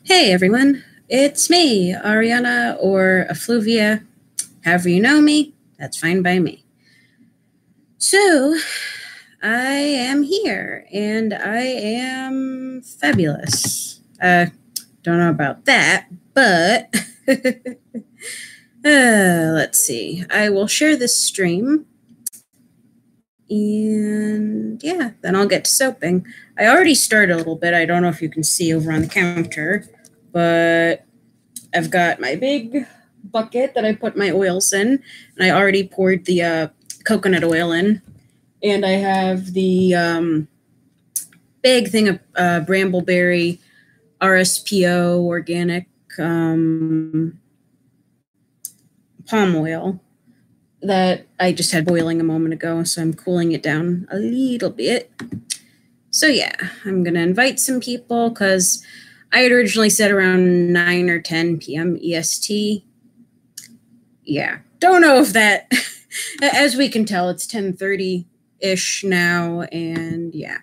Hey everyone, it's me, Ariana or Effluvia. However you know me, that's fine by me. So, I am here and I am fabulous. Don't know about that, but let's see. I will share this stream and yeah, then I'll get to soaping. I already started a little bit. I don't know if you can see over on the counter, but I've got my big bucket that I put my oils in, and I already poured the coconut oil in. And I have the big thing of Brambleberry RSPO organic palm oil that I just had boiling a moment ago, so I'm cooling it down a little bit. So yeah, I'm going to invite some people because I had originally said around 9 or 10 p.m. EST. Yeah, don't know if that, as we can tell, it's 10:30-ish now, and yeah,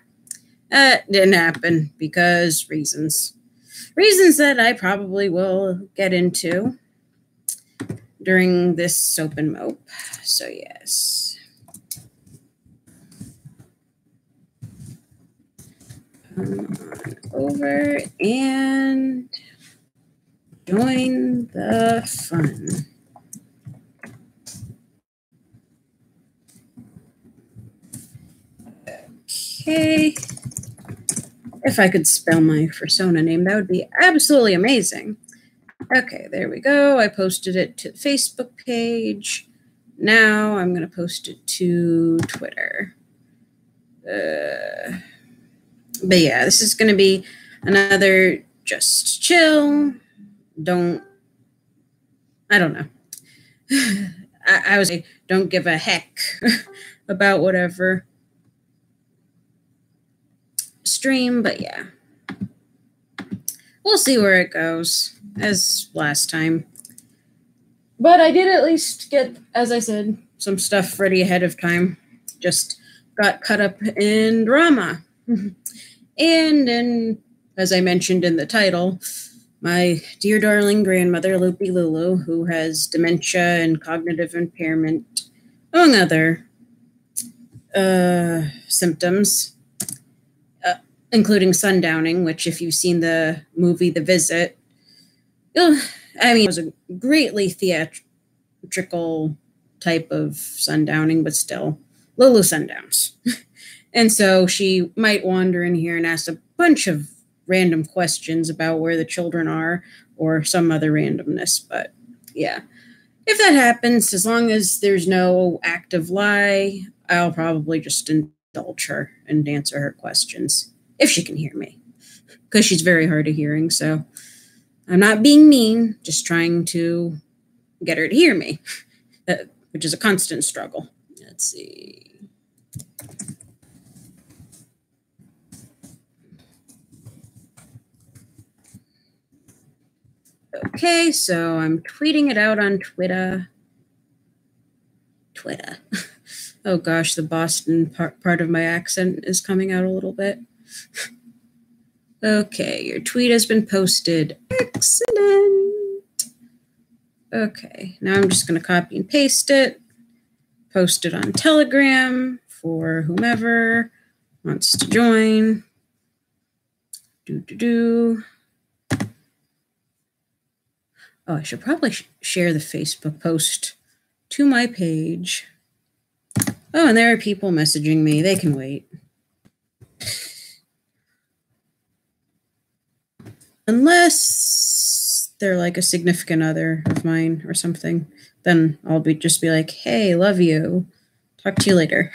that didn't happen because reasons that I probably will get into during this soap and mope. So yes. Come on over and join the fun. Okay. If I could spell my persona name, that would be absolutely amazing. Okay, there we go. I posted it to the Facebook page. Now I'm going to post it to Twitter. But yeah, this is going to be another just chill. I don't know. I was like, don't give a heck about whatever stream, but yeah. We'll see where it goes, as last time. But I did at least get, as I said, some stuff ready ahead of time. Just got caught up in drama. And as I mentioned in the title, my dear darling grandmother, Loopy Lulu, who has dementia and cognitive impairment, among other symptoms, including sundowning, which if you've seen the movie The Visit, it was a greatly theatrical type of sundowning, but still, Lulu sundowns. And so she might wander in here and ask a bunch of random questions about where the children are or some other randomness. But yeah, if that happens, as long as there's no active lie, I'll probably just indulge her and answer her questions if she can hear me, because she's very hard of hearing. So I'm not being mean, just trying to get her to hear me, which is a constant struggle. Let's see. Okay, so I'm tweeting it out on Twitter. Oh gosh, the Boston part of my accent is coming out a little bit. Okay, your tweet has been posted. Excellent. Okay, now I'm just going to copy and paste it, post it on Telegram for whomever wants to join. Oh, I should probably share the Facebook post to my page. Oh, and there are people messaging me. They can wait. Unless they're like a significant other of mine or something, then I'll just be like, hey, love you. Talk to you later.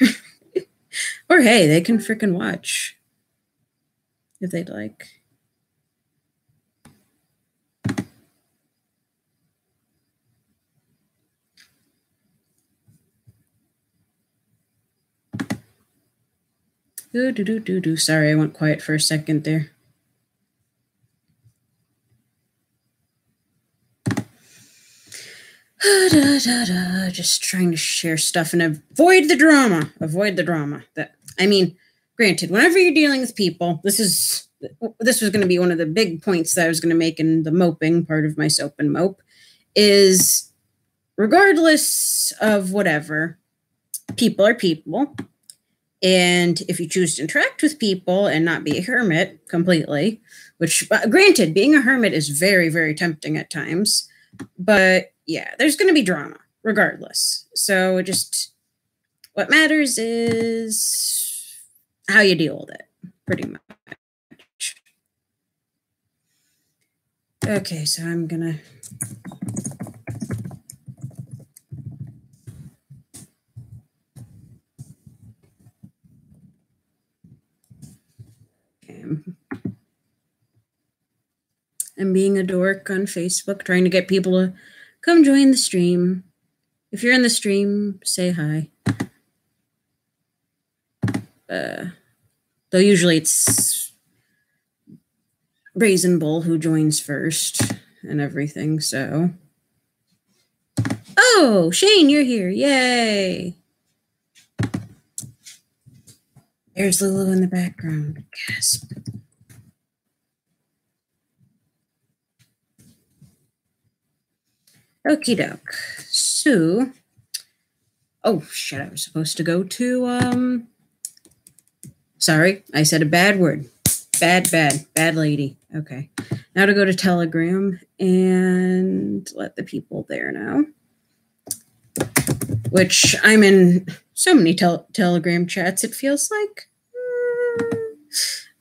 Or hey, they can freaking watch if they'd like. Sorry, I went quiet for a second there. Just trying to share stuff and avoid the drama. Granted, whenever you're dealing with people, this is this was going to be one of the big points that I was going to make in the moping part of my soap and mope, is regardless of whatever, people are people. And if you choose to interact with people and not be a hermit completely, which granted, being a hermit is very, very tempting at times, but yeah, there's going to be drama regardless. So just what matters is how you deal with it, pretty much. Okay, so I'm gonna I'm being a dork on Facebook, trying to get people to come join the stream. If you're in the stream, say hi. Though usually it's Brazen Bull who joins first and everything, so. Oh, Shane, you're here. Yay. There's Lulu in the background. Gasp. Okie doke. So, oh shit, I was supposed to go to, sorry, I said a bad word. Bad lady. Okay. Now to go to Telegram and let the people there know. Which I'm in so many Telegram chats, it feels like.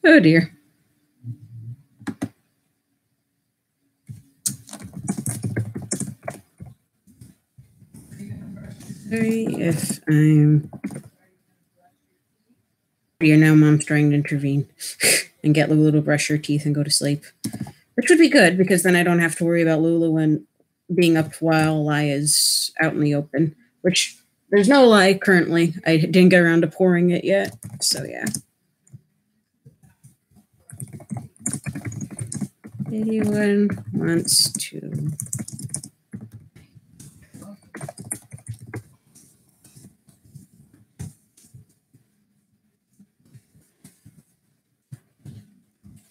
Oh dear. Sorry if I'm... Now Mom's trying to intervene and get Lulu to brush her teeth and go to sleep. Which would be good, because then I don't have to worry about Lulu and being up while Lie is out in the open. Which, there's no Lie currently. I didn't get around to pouring it yet, so yeah. Anyone wants to...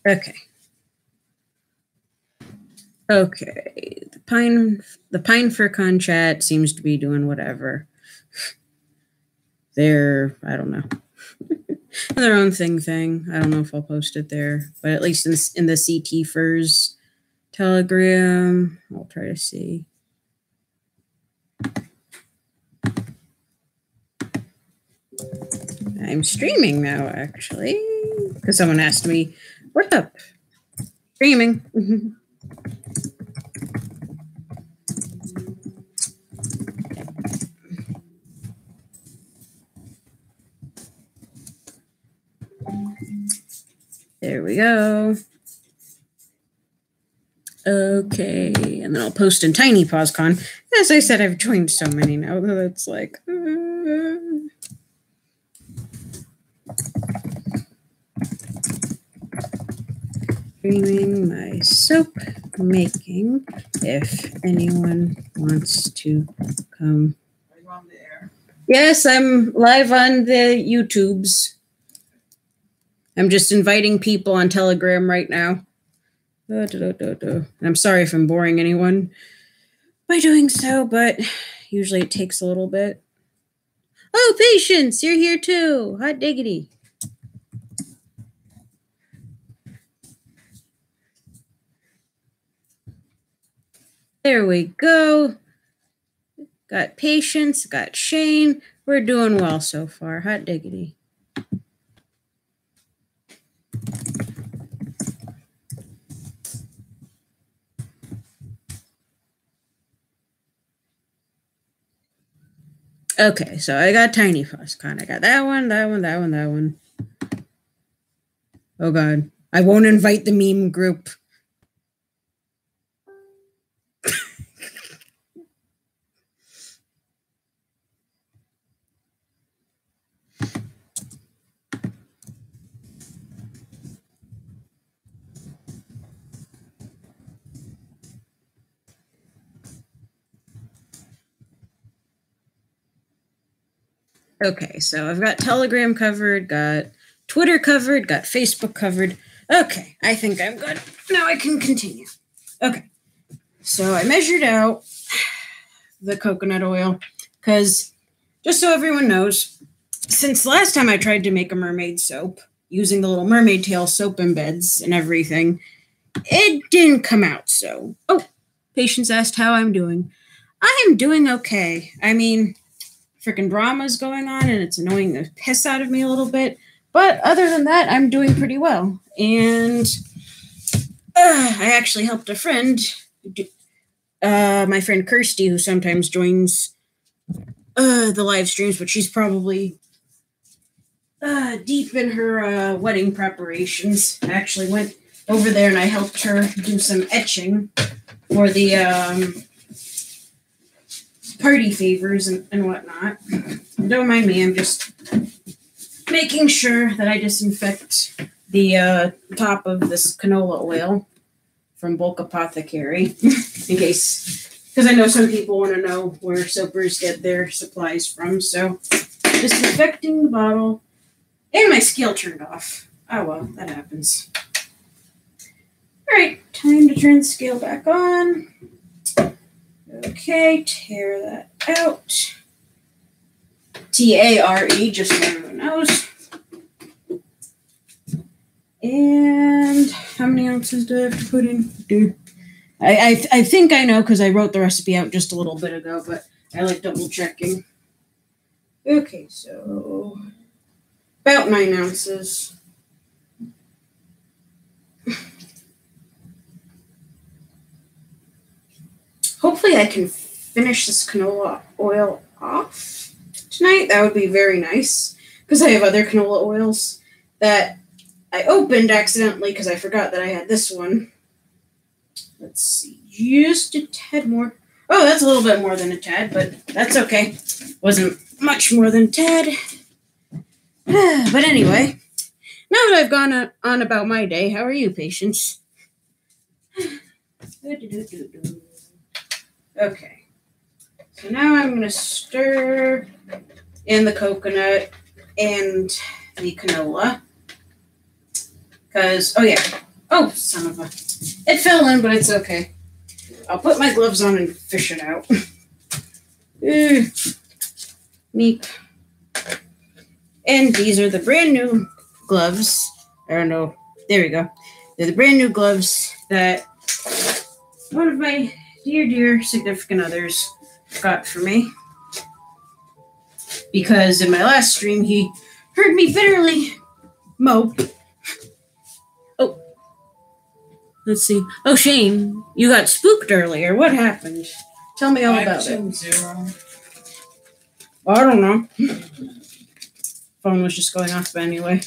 Okay. Okay. The Pine Fir Con chat seems to be doing whatever. They're, I don't know. Their own thing. I don't know if I'll post it there, but at least in the CT Furs Telegram, I'll try to see. I'm streaming now, actually, because someone asked me, what's up? Streaming. There we go. Okay, and then I'll post in Tiny Paws Con. As I said, I've joined so many now that it's like... Streaming my soap making, if anyone wants to come. Are you on the air? Yes, I'm live on the YouTubes. I'm just inviting people on Telegram right now. I'm sorry if I'm boring anyone by doing so, but usually it takes a little bit. Oh, Patience, you're here too. Hot diggity. There we go. Got Patience, got Shane. We're doing well so far. Hot diggity. Okay, so I got Tiny Paws Con. I got that one. Oh God, I won't invite the meme group. Okay, so I've got Telegram covered, got Twitter covered, got Facebook covered. Okay, I think I'm good. Now I can continue. Okay, so I measured out the coconut oil because, just so everyone knows, since the last time I tried to make a mermaid soap using the little mermaid tail soap embeds and everything, it didn't come out so. Oh, Patience asked how I'm doing. I am doing okay. I mean, freaking drama's going on and it's annoying the piss out of me a little bit. But other than that, I'm doing pretty well. And I actually helped a friend, my friend Kirsty, who sometimes joins the live streams, but she's probably deep in her wedding preparations. I actually went over there and I helped her do some etching for the party favors and whatnot. Don't mind me, I'm just making sure that I disinfect the top of this canola oil from Bulk Apothecary in case, because I know some people want to know where soapers get their supplies from. So disinfecting the bottle, and my scale turned off. Oh well, that happens. All right, time to turn the scale back on. Okay, tear that out. Tare, just so everyone knows. And how many ounces do I have to put in? I think I know because I wrote the recipe out just a little bit ago, but I like double checking. Okay, so about 9 ounces. Hopefully I can finish this canola oil off tonight. That would be very nice because I have other canola oils that I opened accidentally because I forgot that I had this one. Let's see, just a tad more. Oh, that's a little bit more than a tad, but that's okay. Wasn't much more than a tad. But anyway, now that I've gone on about my day, how are you, Patience? Okay, so now I'm going to stir in the coconut and the canola. Because, oh, son of a, it fell in, but it's okay. I'll put my gloves on and fish it out. Meep. And these are the brand new gloves. I don't know. There we go. They're the brand new gloves that one of my dear significant others got for me. Because in my last stream, he heard me bitterly mope. Oh, let's see. Oh, Shane, you got spooked earlier. What happened? Tell me all about it. 0. I don't know. Phone was just going off anyway.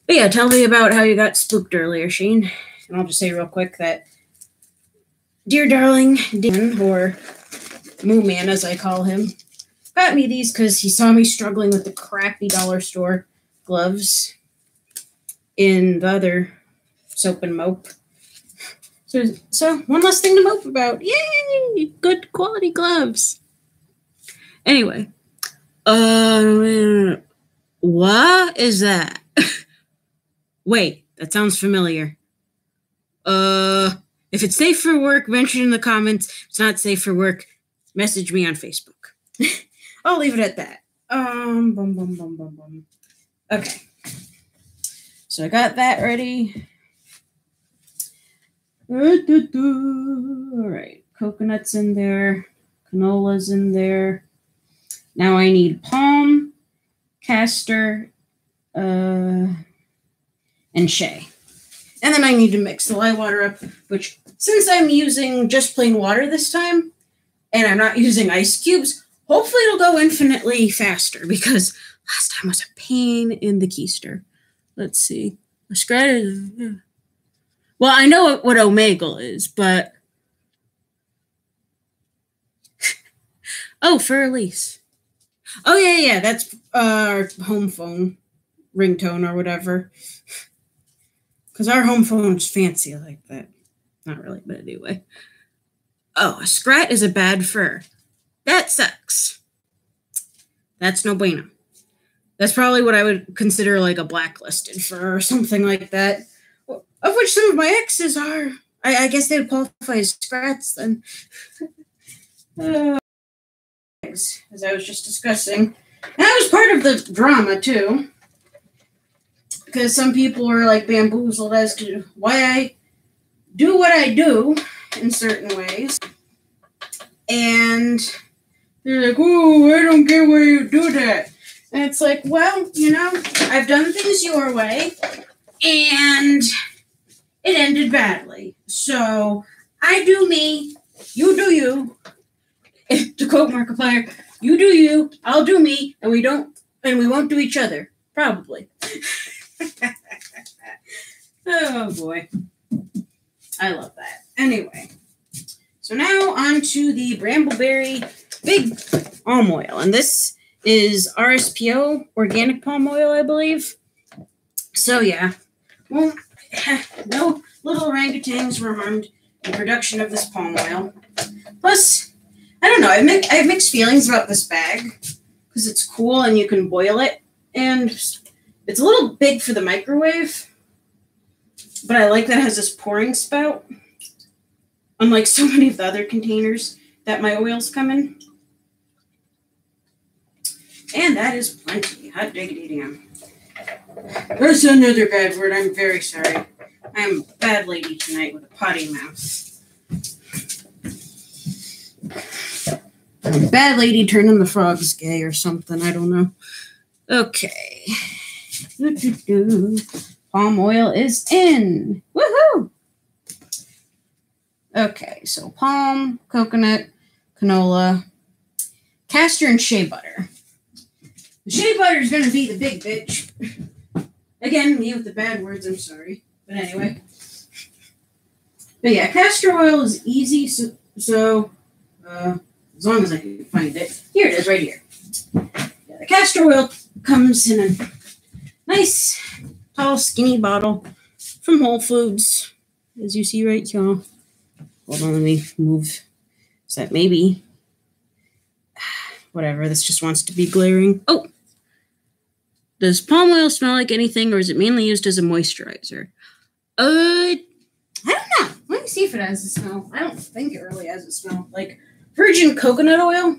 But yeah, tell me about how you got spooked earlier, Shane. And I'll just say real quick that dear darling Dan, or Moo Man as I call him, got me these because he saw me struggling with the crappy dollar store gloves in the other soap and mope. So one less thing to mope about. Yay! Good quality gloves. Anyway, what is that? Wait, that sounds familiar. If it's safe for work, mention in the comments. If it's not safe for work, message me on Facebook. I'll leave it at that. Okay. So I got that ready. All right, coconuts in there, canola's in there. Now I need palm, castor, and shea. And then I need to mix the lye water up, which since I'm using just plain water this time, and I'm not using ice cubes, hopefully it'll go infinitely faster because last time was a pain in the keister. Let's see. Well, I know what omegle is, but oh, for Elise. Oh yeah, that's our home phone ringtone or whatever. Because our home phone's fancy like that. Not really, but anyway. Oh, a scrat is a bad fur. That sucks. That's no bueno. That's probably what I would consider like a blacklisted for or something like that. Of which some of my exes are. I guess they'd qualify as scrats then. As I was just discussing. And that was part of the drama too. Because some people were like bamboozled as to why I do what I do in certain ways. And they're like, oh, I don't get why you do that. And it's like, well, you know, I've done things your way, and it ended badly. So I do me, you do you. To quote Markiplier, you do you, I'll do me, and we won't do each other. Probably. Oh boy. I love that. Anyway. So now on to the Brambleberry Big Palm Oil. And this is RSPO, organic palm oil, I believe. So yeah. Well, no little orangutans were harmed in production of this palm oil. Plus, I don't know, I have mixed feelings about this bag. Because it's cool and you can boil it. And it's a little big for the microwave. But I like that it has this pouring spout. Unlike so many of the other containers that my oils come in. And that is plenty. Hot diggity damn. That's another bad word. I'm very sorry. I'm a bad lady tonight with a potty mouth. I'm a bad lady turning the frogs gay or something. I don't know. Okay. Palm oil is in. Woohoo! Okay, so palm, coconut, canola, castor, and shea butter. The shea butter is going to be the big bitch. Again, me with the bad words, I'm sorry. But anyway. But yeah, castor oil is easy, so as long as I can find it. Here it is, right here. Yeah, the castor oil comes in a nice, tall, skinny bottle from Whole Foods, as you see right here. Hold on, let me move. Is that maybe? Whatever, this just wants to be glaring. Oh! Does palm oil smell like anything, or is it mainly used as a moisturizer? I don't know. Let me see if it has a smell. I don't think it really has a smell. Like virgin coconut oil?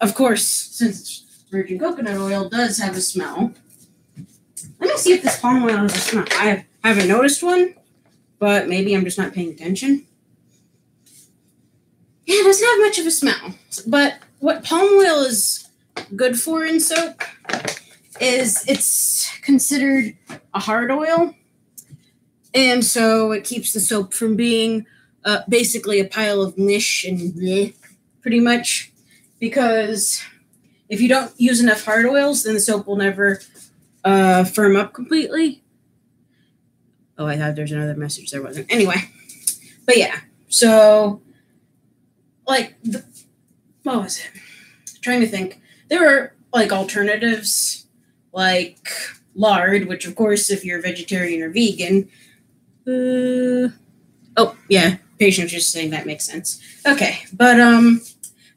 Of course, since virgin coconut oil does have a smell. Let me see if this palm oil has a smell. I haven't noticed one. But maybe I'm just not paying attention. Yeah, it doesn't have much of a smell. But what palm oil is good for in soap is it's considered a hard oil. And so it keeps the soap from being basically a pile of mush and bleh, pretty much. Because if you don't use enough hard oils, then the soap will never firm up completely. Oh, I thought there's another message. There wasn't. Anyway. But yeah. So, like, what was it? I'm trying to think. There were, like, alternatives, like lard, which, of course, if you're vegetarian or vegan. Oh, yeah. Patient's just saying that makes sense. Okay. But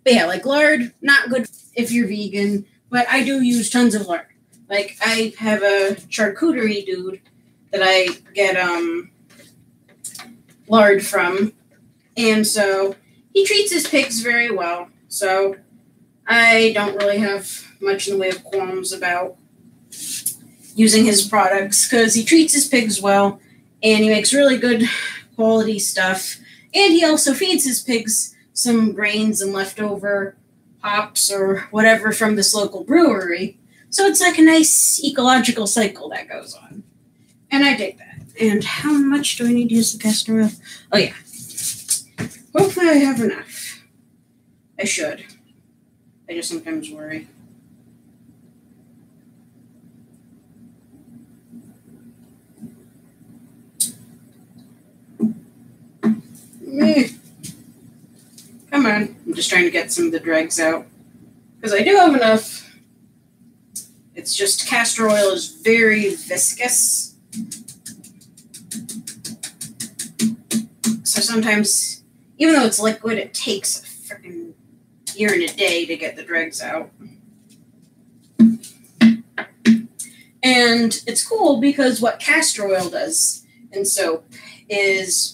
yeah, like, lard, not good if you're vegan. But I do use tons of lard. Like, I have a charcuterie dude that I get lard from. And so he treats his pigs very well. So I don't really have much in the way of qualms about using his products because he treats his pigs well and he makes really good quality stuff. And he also feeds his pigs some grains and leftover hops or whatever from this local brewery. So it's like a nice ecological cycle that goes on. And I dig that. And how much do I need to use the castor oil? Oh, yeah. Hopefully I have enough. I should. I just sometimes worry. Come on. I'm just trying to get some of the dregs out. Because I do have enough. It's just castor oil is very viscous. So sometimes, even though it's liquid, it takes a freaking year and a day to get the dregs out. And it's cool because what castor oil does in soap is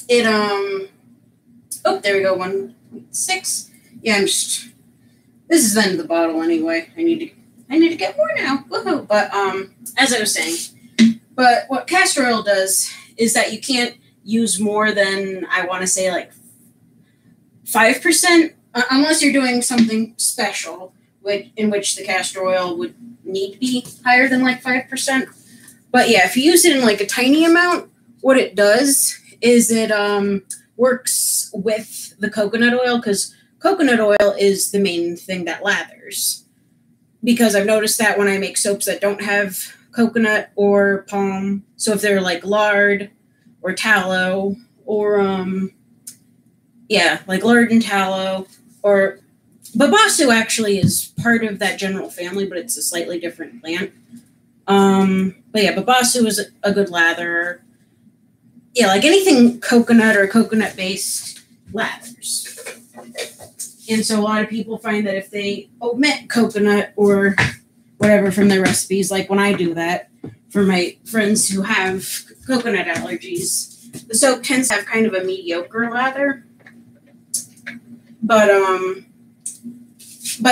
it, oh, there we go, 1.6. Yeah, this is the end of the bottle anyway. I need to get more now. Woohoo. But, as I was saying, but what castor oil does is that you can't use more than, I want to say, like 5%, unless you're doing something special, in which the castor oil would need to be higher than like 5%. But yeah, if you use it in like a tiny amount, what it does is it works with the coconut oil, because coconut oil is the main thing that lathers. Because I've noticed that when I make soaps that don't have coconut or palm, so if they're like lard or tallow or like lard and tallow, or Babasu actually is part of that general family, but it's a slightly different plant. But yeah, Babasu is a good latherer. Yeah, like anything coconut or coconut-based lathers. And so a lot of people find that if they omit coconut or whatever from their recipes, like when I do that for my friends who have coconut allergies, the soap tends to have kind of a mediocre lather. But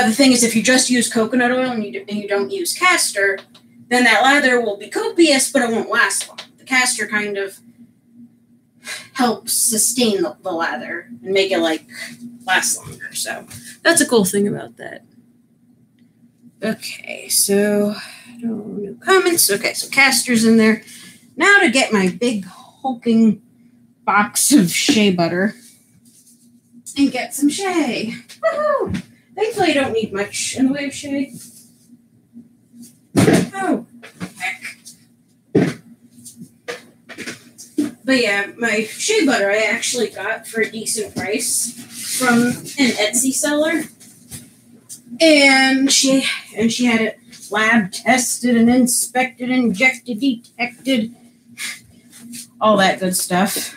the thing is, if you just use coconut oil and you don't use castor, then that lather will be copious, but it won't last long. The castor kind of helps sustain the lather and make it like last longer. So that's a cool thing about that. Okay, so no new comments. Okay, so castor's in there. Now to get my big hulking box of shea butter and get some shea. Woohoo! Thankfully, I don't need much in the way of shea. Oh, heck. But yeah, my shea butter I actually got for a decent price from an Etsy seller. And she had it lab tested and inspected, injected, detected, all that good stuff.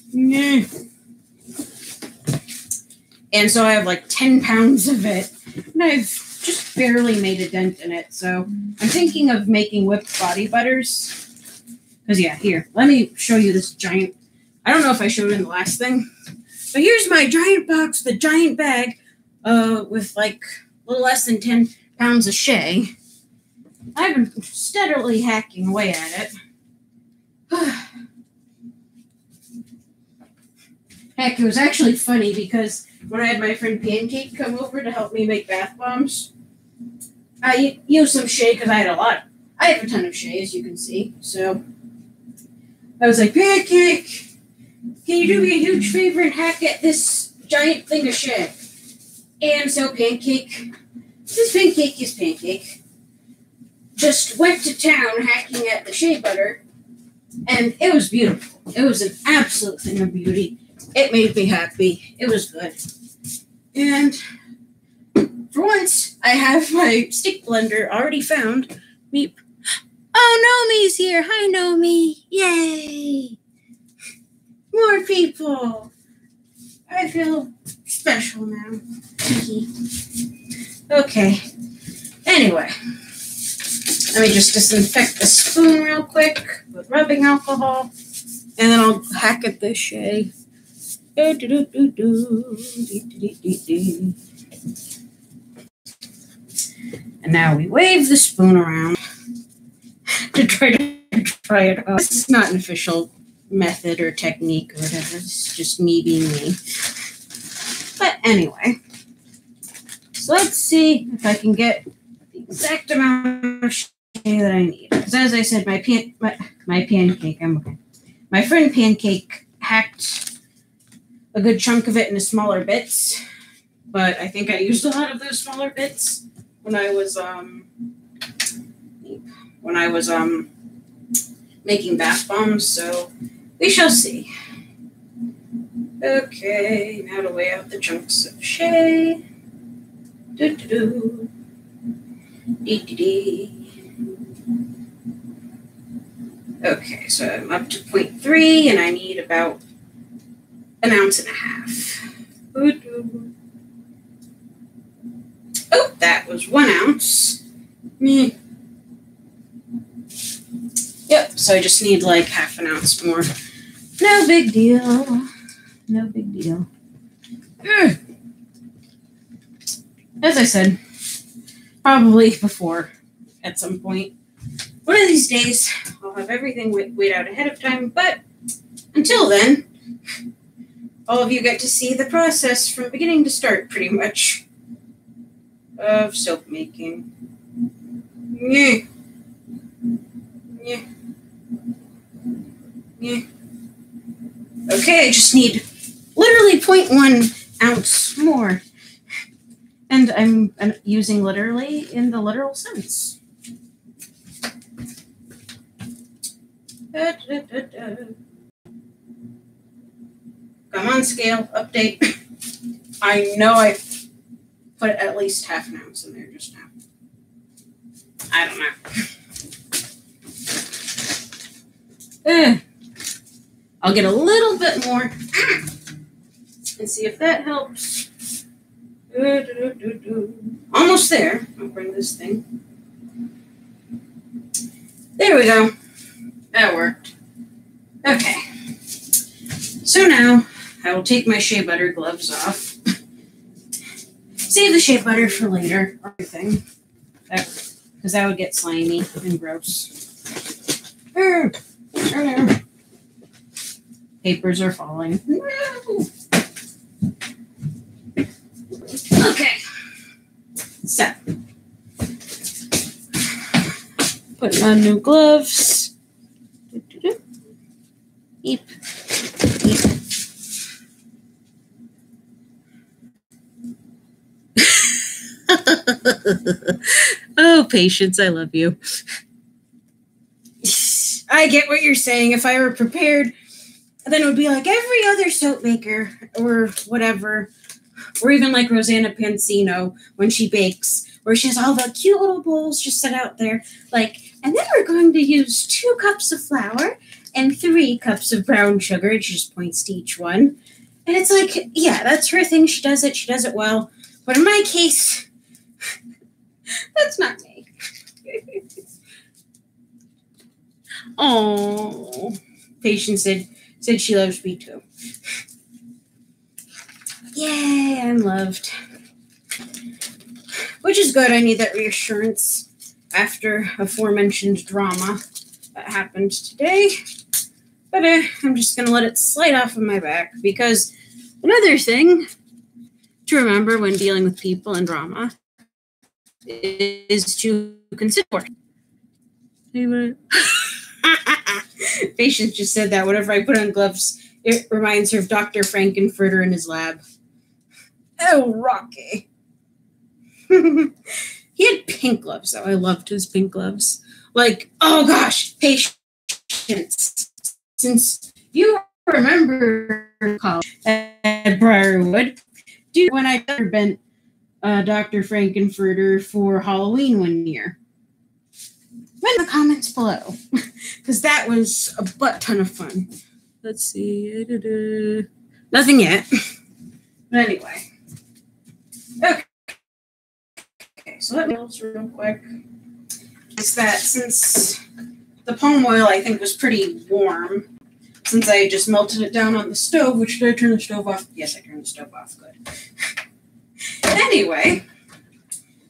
Yeah. And so I have like 10 pounds of it, and I've just barely made a dent in it. So I'm thinking of making whipped body butters. Because yeah, here, let me show you this giant, I don't know if I showed it in the last thing, but here's my giant box, the giant bag, with like a little less than 10 pounds of shea. I've been steadily hacking away at it. Heck, it was actually funny because when I had my friend Pancake come over to help me make bath bombs, I used some shea because I have a ton of shea, as you can see. So I was like, Pancake, can you do me a huge favor and hack at this giant thing of shea? And so Pancake, just went to town hacking at the shea butter, and it was beautiful. It was an absolute thing of beauty. It made me happy. It was good. And for once, I have my stick blender already found. Meep. Oh, Nomi's here. Hi, Nomi. Yay. More people. I feel special now. Okay. Anyway. Let me just disinfect the spoon real quick with rubbing alcohol. And then I'll hack at this shea. And now we wave the spoon around to try it off. This is not an official method or technique or whatever. It's just me being me. But anyway, so let's see if I can get the exact amount of shea that I need. Because as I said, my pancake, my friend Pancake hacked a good chunk of it into smaller bits, but I think I used a lot of those smaller bits when I was making bath bombs, so we shall see. Okay, now to weigh out the chunks of shea. Do-do-do. Dee-dee-dee. Okay, so I'm up to 0.3, and I need about 1.5 ounces. Oh, that was 1 ounce. Me. Yep, so I just need like half an ounce more. No big deal. No big deal. As I said, probably before at some point. One of these days, I'll have everything weighed out ahead of time, but until then, all of you get to see the process from beginning to start, pretty much, of soap making. Yeah. Yeah. Yeah. Okay, I just need literally 0.1 ounce more. And I'm using literally in the literal sense. Come on, scale, update. I know I put at least half an ounce in there just now. I don't know. I'll get a little bit more and see if that helps. Almost there. I'll bring this thing. There we go. That worked. Okay. So now I will take my shea butter gloves off. Save the shea butter for later or anything. Because that would get slimy and gross. Papers are falling. Okay. So, putting on new gloves. Eep. Eep. Oh, Patience, I love you. I get what you're saying. If I were prepared, then it would be like every other soap maker or whatever, or even like Rosanna Pansino when she bakes, where she has all the cute little bowls just set out there, like, and then we're going to use 2 cups of flour and 3 cups of brown sugar, and she just points to each one. And it's like, yeah, that's her thing. She does it well. But in my case, that's not me. Oh, Patience said she loves me too. Yay, I'm loved. Which is good. I need that reassurance after aforementioned drama that happened today. But I'm just going to let it slide off of my back, because another thing to remember when dealing with people and drama is to consider. Patience just said that whenever I put on gloves, it reminds her of Dr. Frankenfurter in his lab. Oh, Rocky. He had pink gloves, though. I loved his pink gloves. Like, oh gosh, Patience. Since you remember college at Briarwood, when I bent Dr. Frankenfurter for Halloween one year. Write in the comments below, because that was a butt ton of fun. Let's see. Nothing yet. But anyway. Okay, so let me real quick. Is that since the palm oil, I think, was pretty warm, since I just melted it down on the stove, which did I turn the stove off? Yes, I turned the stove off. Good. Anyway.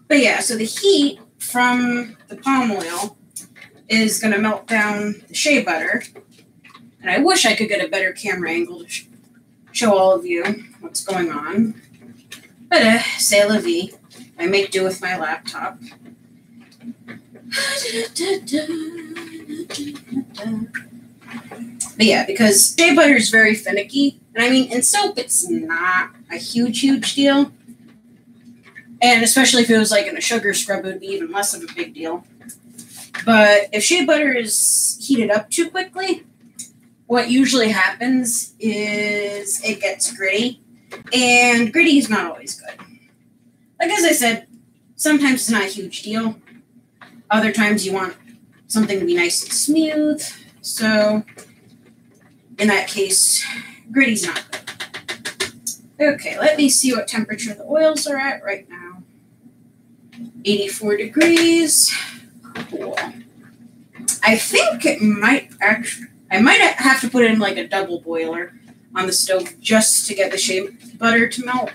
But yeah, so the heat from the palm oil is going to melt down the shea butter. And I wish I could get a better camera angle to show all of you what's going on. But c'est la vie. I make do with my laptop. But yeah, because shea butter is very finicky. And I mean, in soap, it's not a huge deal. And especially if it was like in a sugar scrub, it would be even less of a big deal. But if shea butter is heated up too quickly, what usually happens is it gets gritty. And gritty is not always good. Like, as I said, sometimes it's not a huge deal. Other times you want something to be nice and smooth. So, in that case, gritty's not good. Okay, let me see what temperature the oils are at right now. 84 degrees. Cool. I think it might actually, I might have to put in like a double boiler on the stove just to get the shea butter to melt.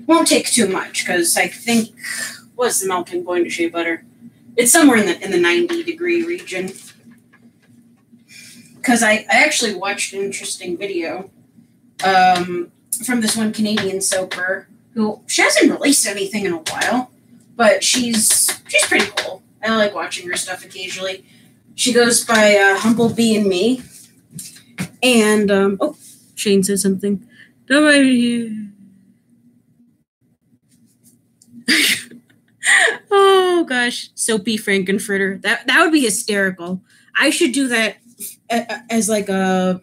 Won't take too much because I think, what's the melting point of shea butter? It's somewhere in the 90-degree region. Because I actually watched an interesting video from this one Canadian soaper who, she hasn't released anything in a while, but she's pretty cool. I like watching her stuff occasionally. She goes by Humble Bee and Me. And, oh, Shane says something. Don't mind you. Oh, gosh. Soapy Frankenfurter. That would be hysterical. I should do that as like a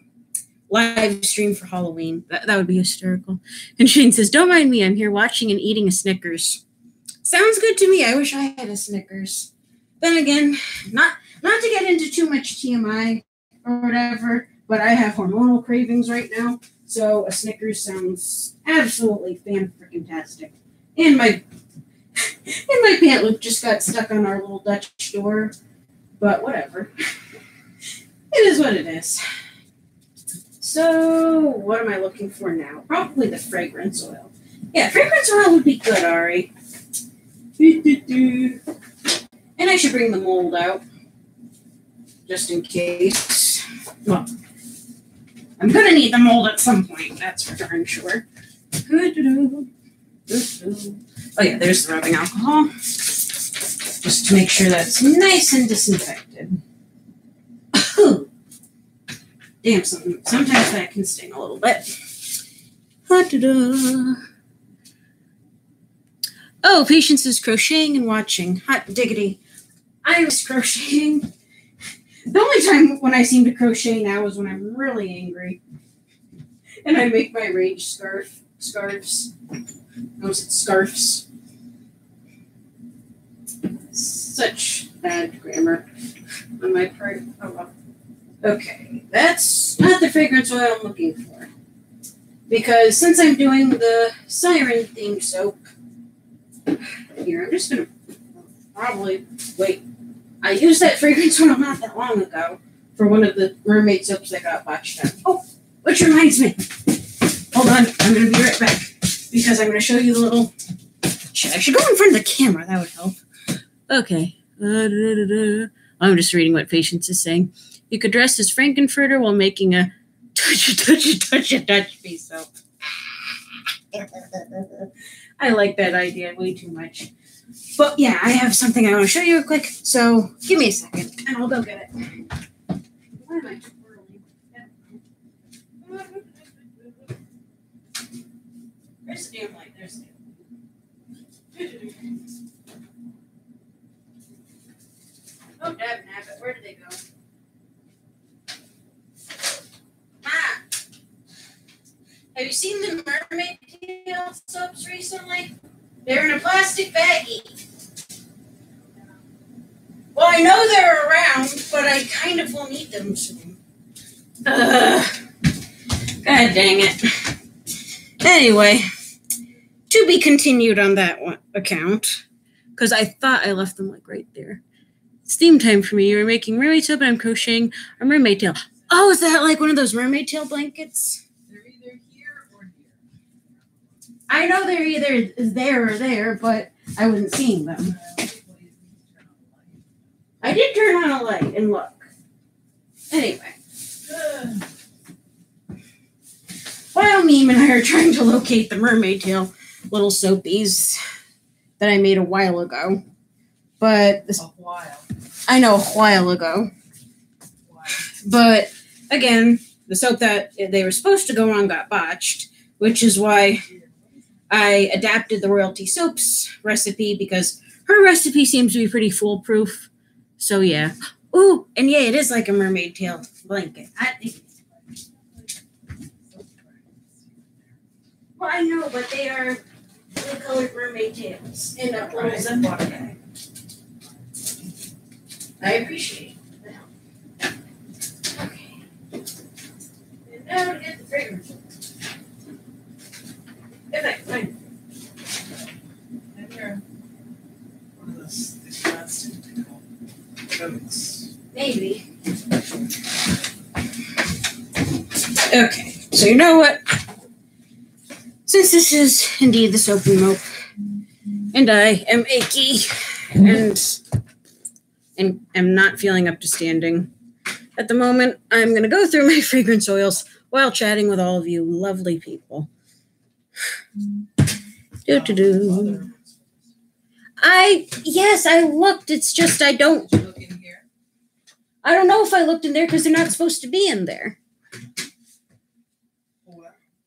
live stream for Halloween. That would be hysterical. And Shane says, don't mind me. I'm here watching and eating a Snickers. Sounds good to me. I wish I had a Snickers. Then again, not to get into too much TMI or whatever, but I have hormonal cravings right now, so a Snickers sounds absolutely fan-freaking-tastic. And my pant loop just got stuck on our little Dutch door, but whatever. It is what it is. So, what am I looking for now? Probably the fragrance oil. Yeah, fragrance oil would be good, Ari. And I should bring the mold out, just in case. Well, I'm going to need the mold at some point, that's for darn sure. Oh yeah, there's the rubbing alcohol. Just to make sure that's nice and disinfected. Damn, sometimes that can sting a little bit. Oh, Patience is crocheting and watching. Hot diggity. I was crocheting. The only time when I seem to crochet now is when I'm really angry. And I make my rage scarves. I was scarves. Such bad grammar on my part. Oh well. Okay, that's not the fragrance oil I'm looking for. Because since I'm doing the Siren themed soap, here, I'm just going to probably, wait. I used that fragrance oil not that long ago for one of the mermaid soaps that got botched up. Oh, which reminds me. Hold on, I'm going to be right back. Because I'm going to show you the little, I should go in front of the camera, that would help. Okay. I'm just reading what Patience is saying. You could dress as Frankenfurter while making a touch me soap. I like that idea way too much. But yeah, I have something I want to show you real quick, so give me a second, and I'll go get it. Why am I twirling? Where's the damn light? There's the damn light. Oh, dab nabbit, where did they go? Have you seen the mermaid tail soaps recently? They're in a plastic baggie. Well, I know they're around, but I kind of will need them soon. God dang it. Anyway, to be continued on that one account, because I thought I left them like right there. It's theme time for me. You were making mermaid soap and I'm crocheting a mermaid tail. Oh, is that like one of those mermaid tail blankets? I know they're either there or there, but I wasn't seeing them. I did turn on a light and look. Anyway. While Meme and I are trying to locate the mermaid tail little soapies that I made a while ago. But this, I know, a while ago. But again, the soap that they were supposed to go on got botched, which is why I adapted the Royalty Soaps recipe because her recipe seems to be pretty foolproof. So yeah. Ooh, and yeah, it is like a mermaid tail blanket. Well, I know, but they are blue colored mermaid tails in a little Ziploc bag. I appreciate that. Okay. And now to get the fragrance. Good night. Fine. maybe. Okay, so you know what? Since this is indeed the soapy mope, and I am achy and am not feeling up to standing at the moment, I'm going to go through my fragrance oils while chatting with all of you lovely people. Yes, I looked. It's just I don't know if I looked in there because they're not supposed to be in there.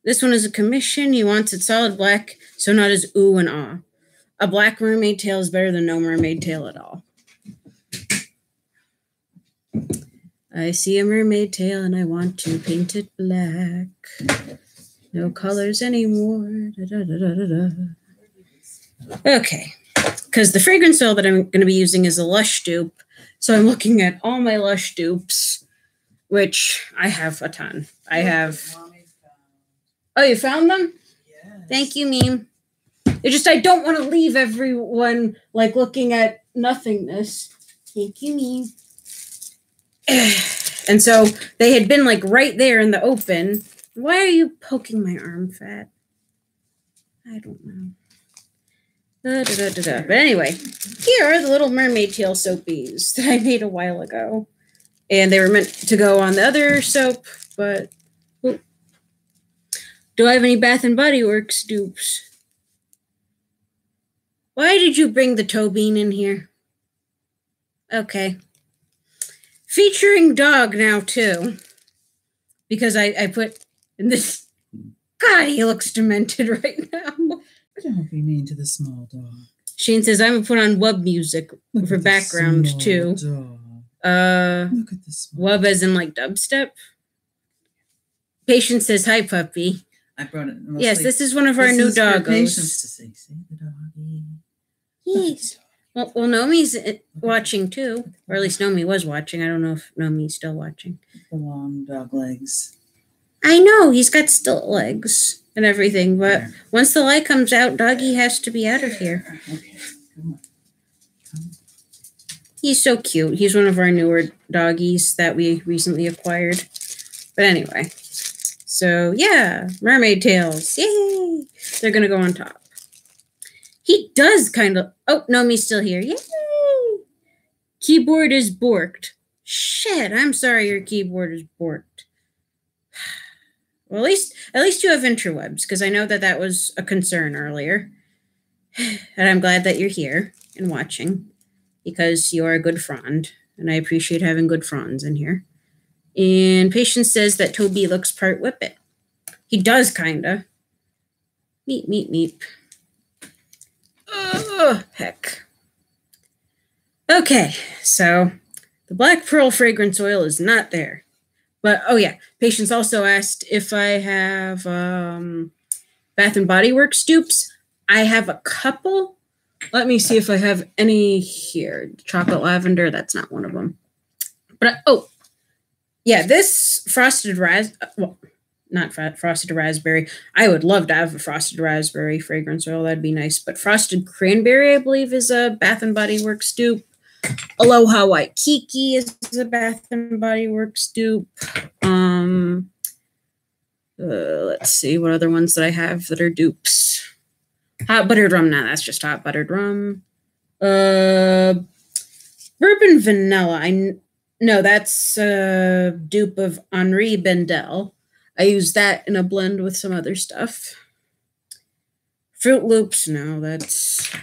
This one is a commission. He wants it solid black, so not as ooh and ah. A black mermaid tail is better than no mermaid tail at all. I see a mermaid tail and I want to paint it black. No colors anymore. Da, da, da, da, da. Okay, because the fragrance oil that I'm going to be using is a Lush dupe. So I'm looking at all my Lush dupes, which I have a ton. I have... Oh, you found them? Yes. Thank you, meme. It's just I don't want to leave everyone like looking at nothingness. Thank you, meme. And so they had been like right there in the open. Why are you poking my arm, Fat? I don't know. But anyway, here are the little mermaid tail soapies that I made a while ago. And they were meant to go on the other soap, but... Oh. Do I have any Bath & Body Works dupes? Why did you bring the toe bean in here? Okay. Featuring dog now, too. Because I put in this... God, he looks demented right now. Don't be mean to the small dog. Shane says, I'm going to put on wub music for background, too. Dog. Look at this wub as in, like, dubstep. Patience says, hi, puppy. I brought it. Yes, this is one of our new doggos. Patience to say the doggy. Yes. Well, Nomi's watching, too. Or at least Nomi was watching. I don't know if Nomi's still watching. The long dog legs. I know, he's got stilt legs and everything, but once the light comes out, Doggy has to be out of here. Okay, come on. He's so cute. He's one of our newer doggies that we recently acquired. But anyway, so yeah, mermaid tails. Yay! They're going to go on top. He does kind of... Oh, Nomi's still here. Yay! Keyboard is borked. Shit, I'm sorry your keyboard is borked. Well, at least you have interwebs, because I know that was a concern earlier. And I'm glad that you're here and watching, because you are a good friend, and I appreciate having good friends in here. And Patience says that Toby looks part Whippet. He does, kinda. Meep, meep, meep. Oh, heck. Okay, so the Black Pearl fragrance oil is not there. But, oh yeah, Patience also asked if I have Bath & Body Works dupes. I have a couple. Let me see if I have any here. Chocolate lavender, that's not one of them. But, oh, yeah, this frosted not frosted raspberry. I would love to have a frosted raspberry fragrance oil. That'd be nice. But frosted cranberry, I believe, is a Bath & Body Works dupe. Aloha Waikiki is a Bath & Body Works dupe. Let's see what other ones that I have that are dupes. Hot buttered rum. Nah, that's just hot buttered rum. Bourbon vanilla. No, that's a dupe of Henri Bendel. I use that in a blend with some other stuff. Fruit Loops. No, that's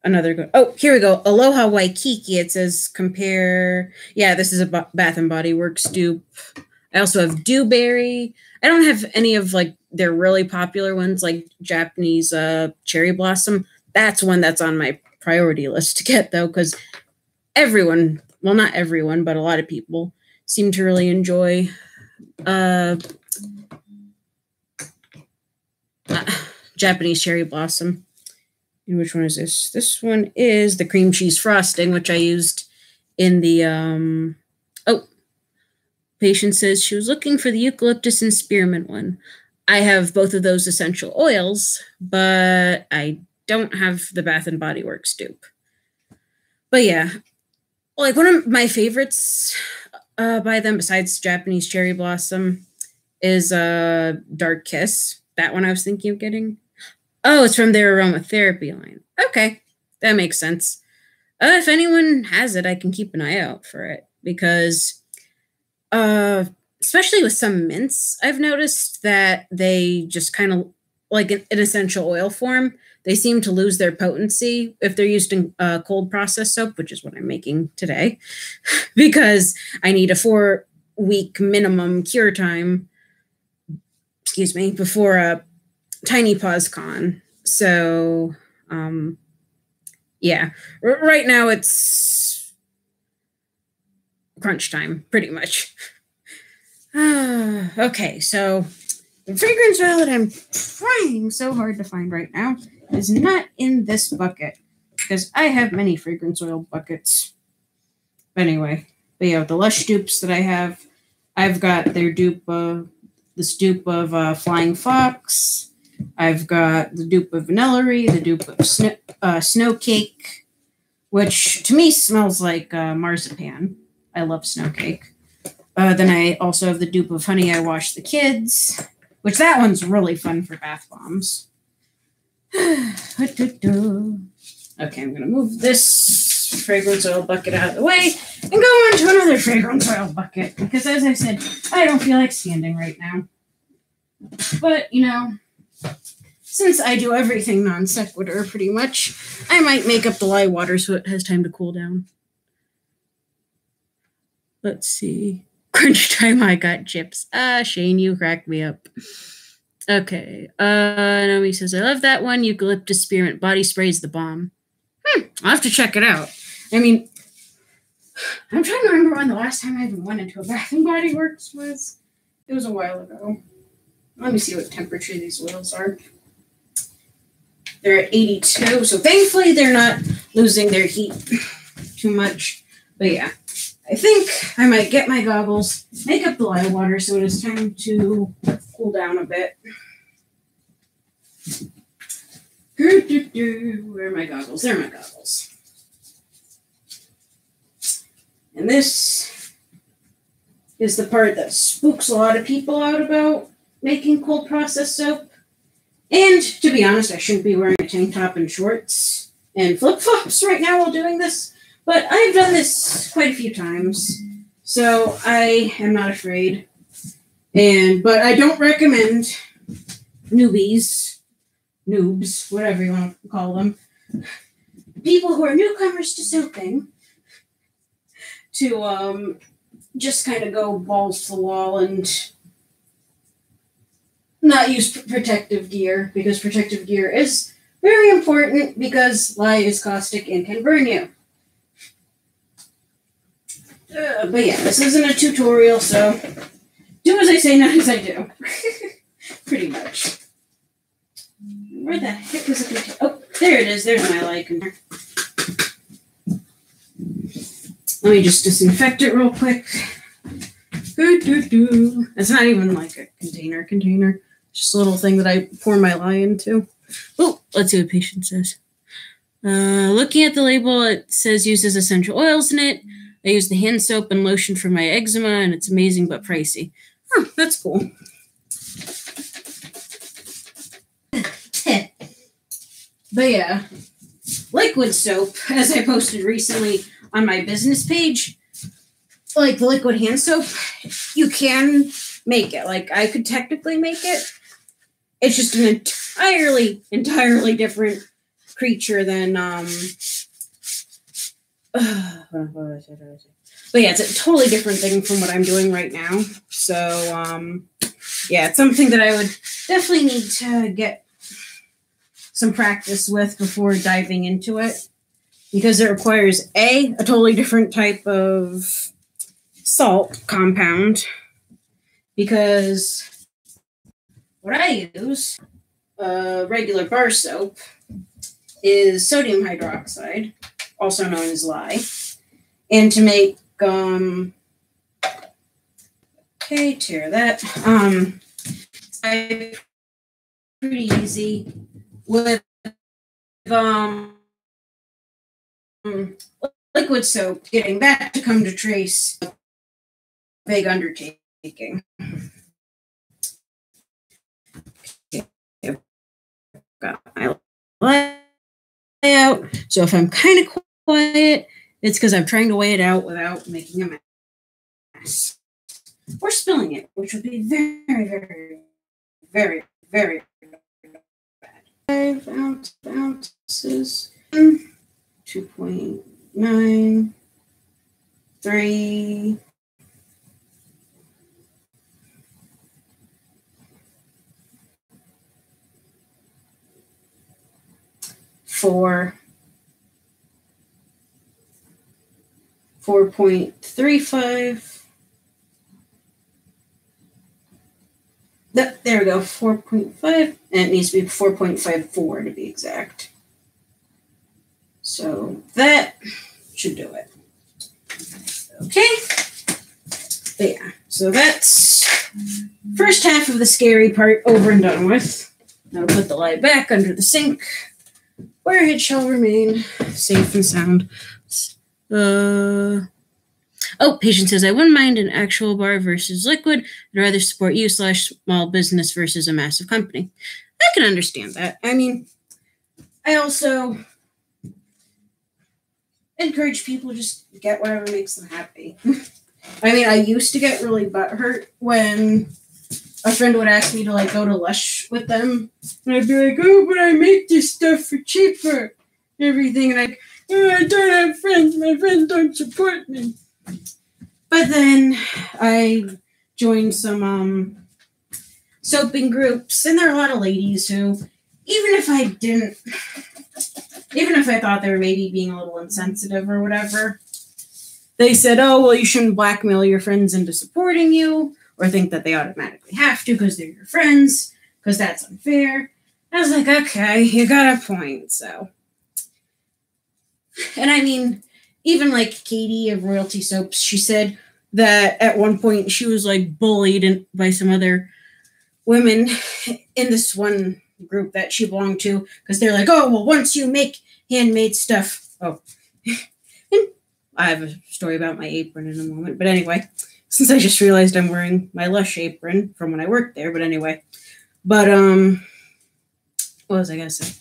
another good. Oh, here we go. Aloha Waikiki. It says compare. Yeah, this is a Bath & Body Works dupe. I also have Dewberry. I don't have any of like their really popular ones like Japanese Cherry Blossom. That's one that's on my priority list to get though, because everyone, well, not everyone, but a lot of people seem to really enjoy Japanese Cherry Blossom. And which one is this? This one is the cream cheese frosting, which I used in the Patience says she was looking for the eucalyptus and spearmint one. I have both of those essential oils, but I don't have the Bath & Body Works dupe. But yeah, like one of my favorites by them, besides Japanese Cherry Blossom, is Dark Kiss. That one I was thinking of getting. Oh, it's from their aromatherapy line. Okay, that makes sense. If anyone has it, I can keep an eye out for it because, especially with some mints, I've noticed that they just kind of like an essential oil form. They seem to lose their potency if they're used in cold process soap, which is what I'm making today, because I need a 4-week minimum cure time. Excuse me, before a Tiny Paws Con. So, yeah, right now it's crunch time, pretty much. Okay, so the fragrance oil that I'm trying so hard to find right now is not in this bucket because I have many fragrance oil buckets. But anyway, but yeah, the Lush dupes that I have, I've got their dupe, this dupe of Flying Fox. I've got the dupe of Vanillary, the dupe of Snow Cake, which to me smells like marzipan. I love snow cake. Then I also have the dupe of Honey I Wash the Kids, which that one's really fun for bath bombs. Okay, I'm going to move this fragrance oil bucket out of the way and go on to another fragrance oil bucket because, as I said, I don't feel like standing right now. But, you know, since I do everything non sequitur pretty much, I might make up the lye water so it has time to cool down. Let's see. Crunch time, I got chips. Shane, you cracked me up. Okay. Naomi says, I love that one. Eucalyptus Spearmint Body Spray is the bomb. I'll have to check it out. I mean, I'm trying to remember when the last time I even went into a Bath & Body Works was. It was a while ago. Let me see what temperature these oils are. They're at 82, so thankfully they're not losing their heat too much. But yeah, I think I might get my goggles, make up the lye water so it is time to cool down a bit. Where are my goggles? There are my goggles. And this is the part that spooks a lot of people out about making cold process soap. And to be honest, I shouldn't be wearing a tank top and shorts and flip-flops right now while doing this. But I've done this quite a few times, so I am not afraid. But I don't recommend noobs, whatever you want to call them, people who are newcomers to soaping, to just kind of go balls to the wall and not use protective gear, because protective gear is very important because lye is caustic and can burn you. But yeah, this isn't a tutorial, so do as I say, not as I do. Pretty much. Where the heck is it? Oh, there it is. There's my lye container. Let me just disinfect it real quick. It's not even like a container. It's just a little thing that I pour my lye into. Oh, let's see what patient says. Looking at the label, it says uses essential oils in it. I use the hand soap and lotion for my eczema, and it's amazing but pricey. Huh, that's cool. But yeah, liquid soap, as I posted recently on my business page, like the liquid hand soap, you can make it. Like, I could technically make it. It's just an entirely different creature than, but yeah, it's a totally different thing from what I'm doing right now. So, yeah, it's something that I would definitely need to get some practice with before diving into it, because it requires a totally different type of salt compound, because what I use, regular bar soap, is sodium hydroxide, also known as lye. And to make, okay, tear that, it's pretty easy with, liquid soap, getting that to come to trace, a big undertaking. Got my layout. So if I'm kind of quiet, it's because I'm trying to weigh it out without making a mess. Or spilling it, which would be very, very, very, very bad. 5 ounces. 2.9. 3. 4. 4.35. There we go, 4.5, and it needs to be 4.54 to be exact. So that should do it. Okay. But yeah, so that's first half of the scary part over and done with. Now I'll put the light back under the sink, where it shall remain safe and sound. Patient says, I wouldn't mind an actual bar versus liquid. I'd rather support you / small business versus a massive company. I can understand that. I mean, I also encourage people to just get whatever makes them happy. I mean, I used to get really butthurt when a friend would ask me to, like, go to Lush with them. And I'd be like, oh, but I make this stuff for cheaper. Everything. And I don't have friends. My friends don't support me. But then I joined some soaping groups, and there are a lot of ladies who, even if I thought they were maybe being a little insensitive or whatever, they said, oh, well, you shouldn't blackmail your friends into supporting you, or think that they automatically have to because they're your friends, because that's unfair. I was like, okay, you got a point, so. And I mean, even like Katie of Royalty Soaps, she said that at one point she was like bullied by some other women in this one group that she belonged to, because they're like, oh, well, once you make handmade stuff. Oh, and I have a story about my apron in a moment. But anyway, since I just realized I'm wearing my Lush apron from when I worked there. But anyway, what was I going to say?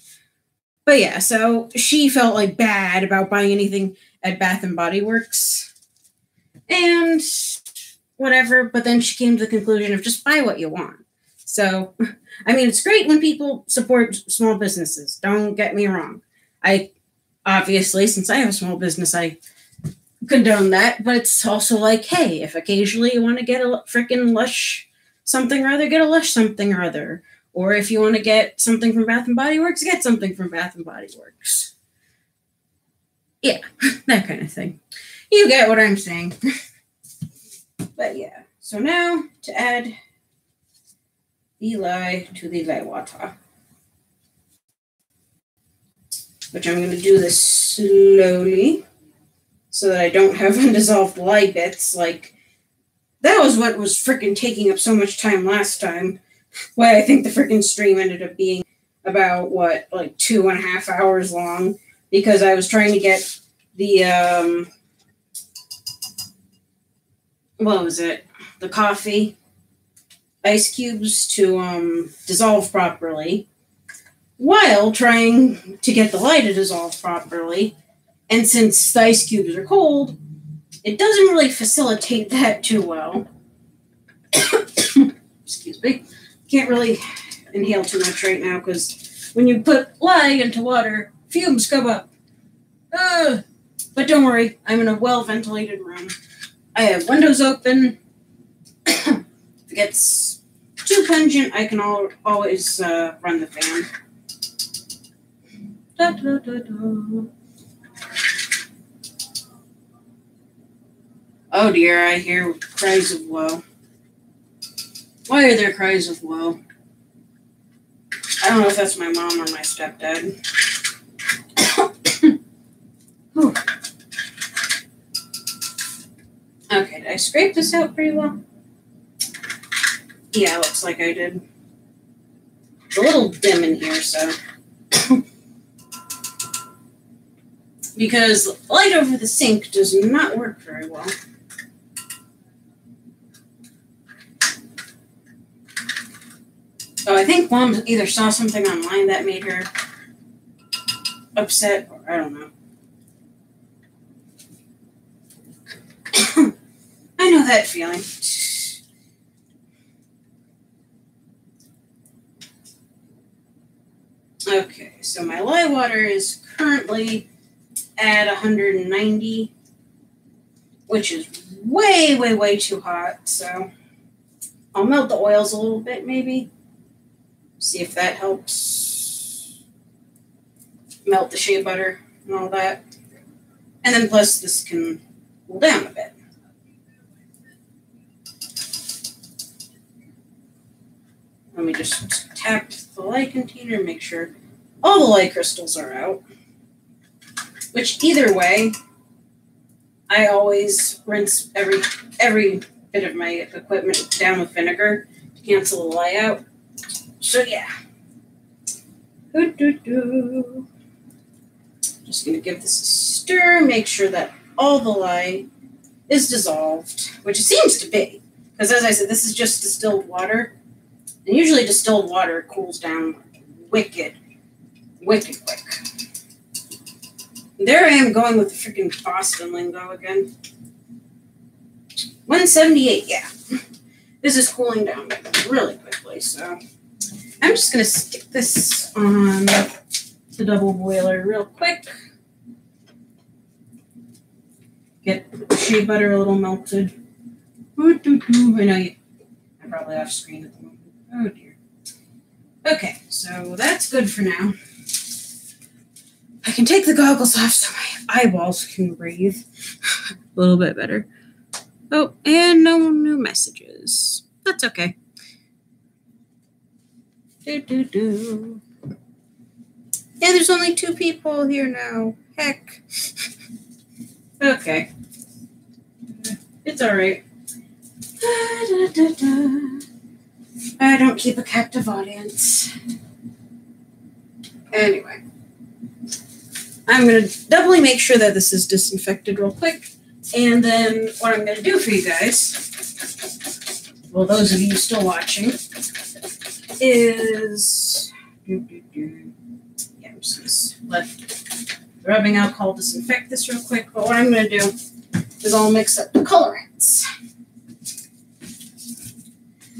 But yeah, so she felt like bad about buying anything at Bath and Body Works and whatever, but then she came to the conclusion of just buy what you want. So, I mean, it's great when people support small businesses. Don't get me wrong. I obviously, since I have a small business, I condone that, but it's also like, hey, if occasionally you want to get a freaking Lush something or other, get a Lush something or other. Or if you want to get something from Bath & Body Works, get something from Bath & Body Works. Yeah, that kind of thing. You get what I'm saying. But yeah, so now to add the lye to the lye water. Which I'm going to do this slowly so that I don't have undissolved lye bits. Like, that was what was freaking taking up so much time last time. Why I think the freaking stream ended up being about, like 2.5 hours long, because I was trying to get the, the coffee ice cubes to dissolve properly, while trying to get the lye to dissolve properly. And since the ice cubes are cold, it doesn't really facilitate that too well. Excuse me. Can't really inhale too much right now, because when you put lye into water, fumes come up. But don't worry, I'm in a well-ventilated room. I have windows open. If it gets too pungent, I can always run the fan. Da, da, da, da. Oh dear, I hear cries of woe. Why are there cries of woe? I don't know if that's my mom or my stepdad. Okay, did I scrape this out pretty well? Yeah, looks like I did. It's a little dim in here, so. because light over the sink does not work very well. So I think Mom either saw something online that made her upset, or I don't know. I know that feeling. Okay, so my lye water is currently at 190, which is way, way, way too hot. So I'll melt the oils a little bit, maybe. See if that helps. Melt the shea butter and all that. And then plus this can cool down a bit. Let me just tap the lye container, make sure all the lye crystals are out. Which either way, I always rinse every bit of my equipment down with vinegar to cancel the lye out. So yeah. Just gonna give this a stir, make sure that all the lye is dissolved, which it seems to be. Because as I said, this is just distilled water. And usually distilled water cools down wicked quick. There I am going with the freaking Boston lingo again. 178, yeah. This is cooling down really quickly, so I'm just going to stick this on the double boiler real quick. Get the shea butter a little melted. I know I'm probably off screen at the moment. Oh dear. Okay, so that's good for now. I can take the goggles off so my eyeballs can breathe a little bit better. Oh, and no new messages. That's okay. Yeah, there's only 2 people here now. Heck. Okay. It's alright. I don't keep a captive audience. Anyway. I'm going to doubly make sure that this is disinfected real quick. And then what I'm going to do for you guys, well, those of you still watching, is... Yeah, I'm just going to let the rubbing alcohol disinfect this real quick. But what I'm going to do is I'll mix up the colorants.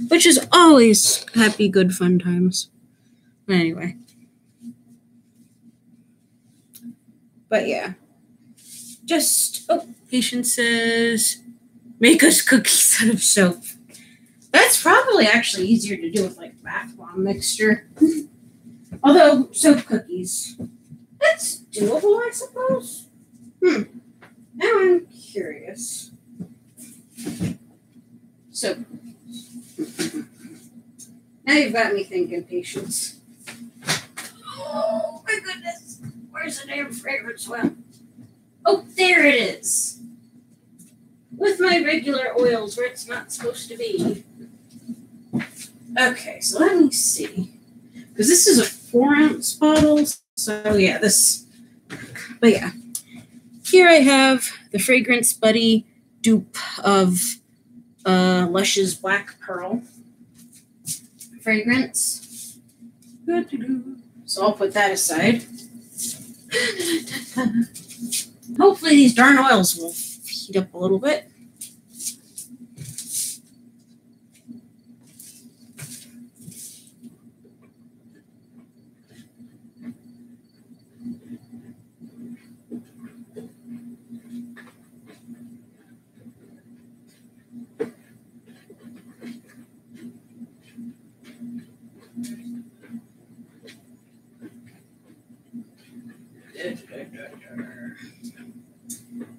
Which is always happy, good, fun times. Anyway. But yeah. Just, Patience says, make us cookies out of soap. That's probably actually easier to do with like bath bomb mixture. Although, soap cookies, that's doable, I suppose. Now I'm curious. So, now you've got me thinking, Patience. Oh my goodness. Where's the damn fragrance well? Oh, there it is. With my regular oils where it's not supposed to be. Okay, so let me see. Because this is a 4-ounce bottle. So yeah, this. But yeah. Here I have the Fragrance Buddy dupe of Lush's Black Pearl fragrance. So I'll put that aside. Hopefully these darn oils will heat up a little bit.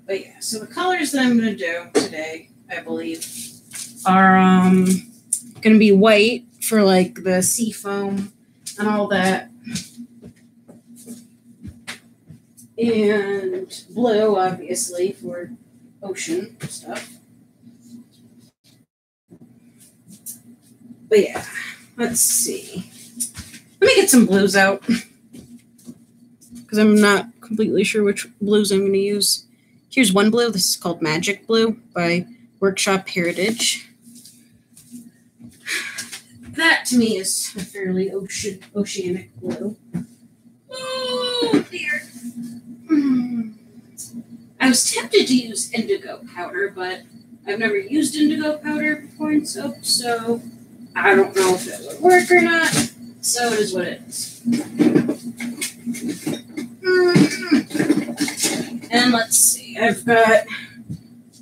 But yeah, so the colors that I'm going to do today, I believe, are going to be white for like the sea foam and all that. And blue, obviously, for ocean stuff. But yeah, let's see. Let me get some blues out. Because I'm not completely sure which blues I'm going to use. Here's one blue. This is called Magic Blue by Workshop Heritage. That to me is a fairly oceanic blue. Oh dear. I was tempted to use indigo powder, but I've never used indigo powder before in soap, so I don't know if it would work or not. So it is what it is. And let's see, I've got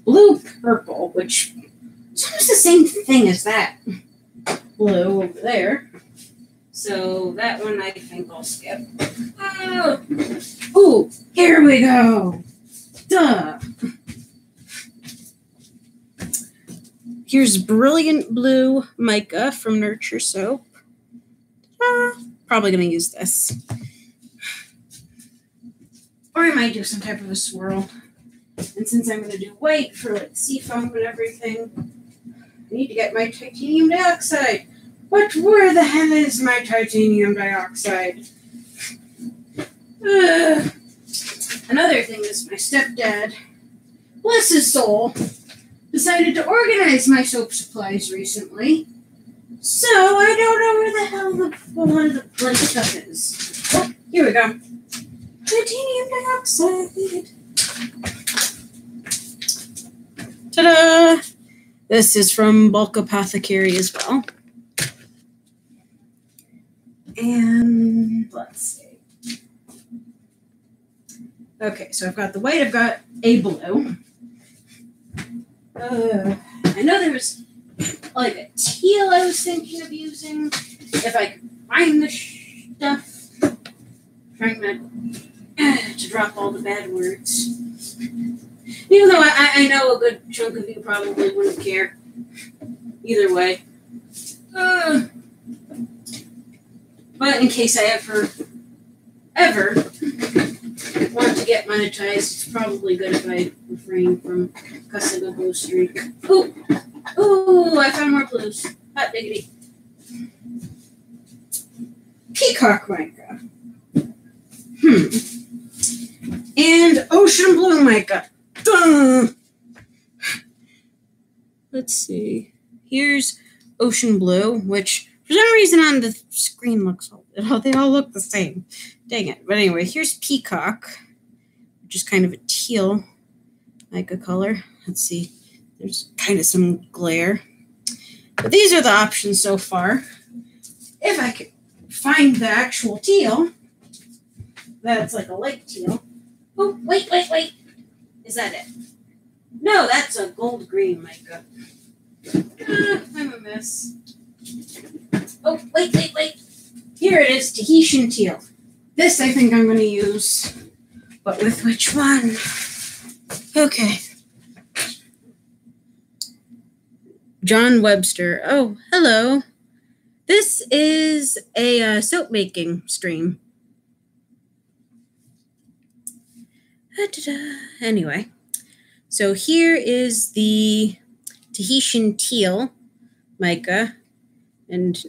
blue purple, which is almost the same thing as that blue over there. So that one I think I'll skip. Oh, here we go. Duh. Here's Brilliant Blue Mica from Nurture Soap. Probably going to use this. Or I might do some type of a swirl. And since I'm going to do white for like sea foam and everything, I need to get my titanium dioxide. What where the hell is my titanium dioxide? Another thing is my stepdad, bless his soul, decided to organize my soap supplies recently. So I don't know where the hell one of the bloody stuff is. Oh, here we go. Titanium dioxide. Ta-da! This is from Bulk Apothecary as well. And let's see. Okay, so I've got the white, I've got a blue. I know there was like a teal I was thinking of using. If I could find the stuff. Trying to drop all the bad words. Even though I know a good chunk of you probably wouldn't care. Either way. But in case I ever want to get monetized, it's probably good if I refrain from cussing a blue streak. Ooh, I found more blues. Hot diggity. Peacock mica. And ocean blue mica. Duh. Let's see. Here's ocean blue, which for some reason on the screen looks they all look the same. Dang it. But anyway, here's peacock, which is kind of a teal mica color. Let's see. There's kind of some glare. But these are the options so far. If I could find the actual teal, that's like a light teal. Oh, wait. Is that it? No, that's a gold green mica. I'm a mess. Oh, wait. Here it is, Tahitian teal. This I think I'm going to use. But with which one? Okay. John Webster. Oh, hello. This is a soap making stream. Anyway, so here is the Tahitian teal mica. And,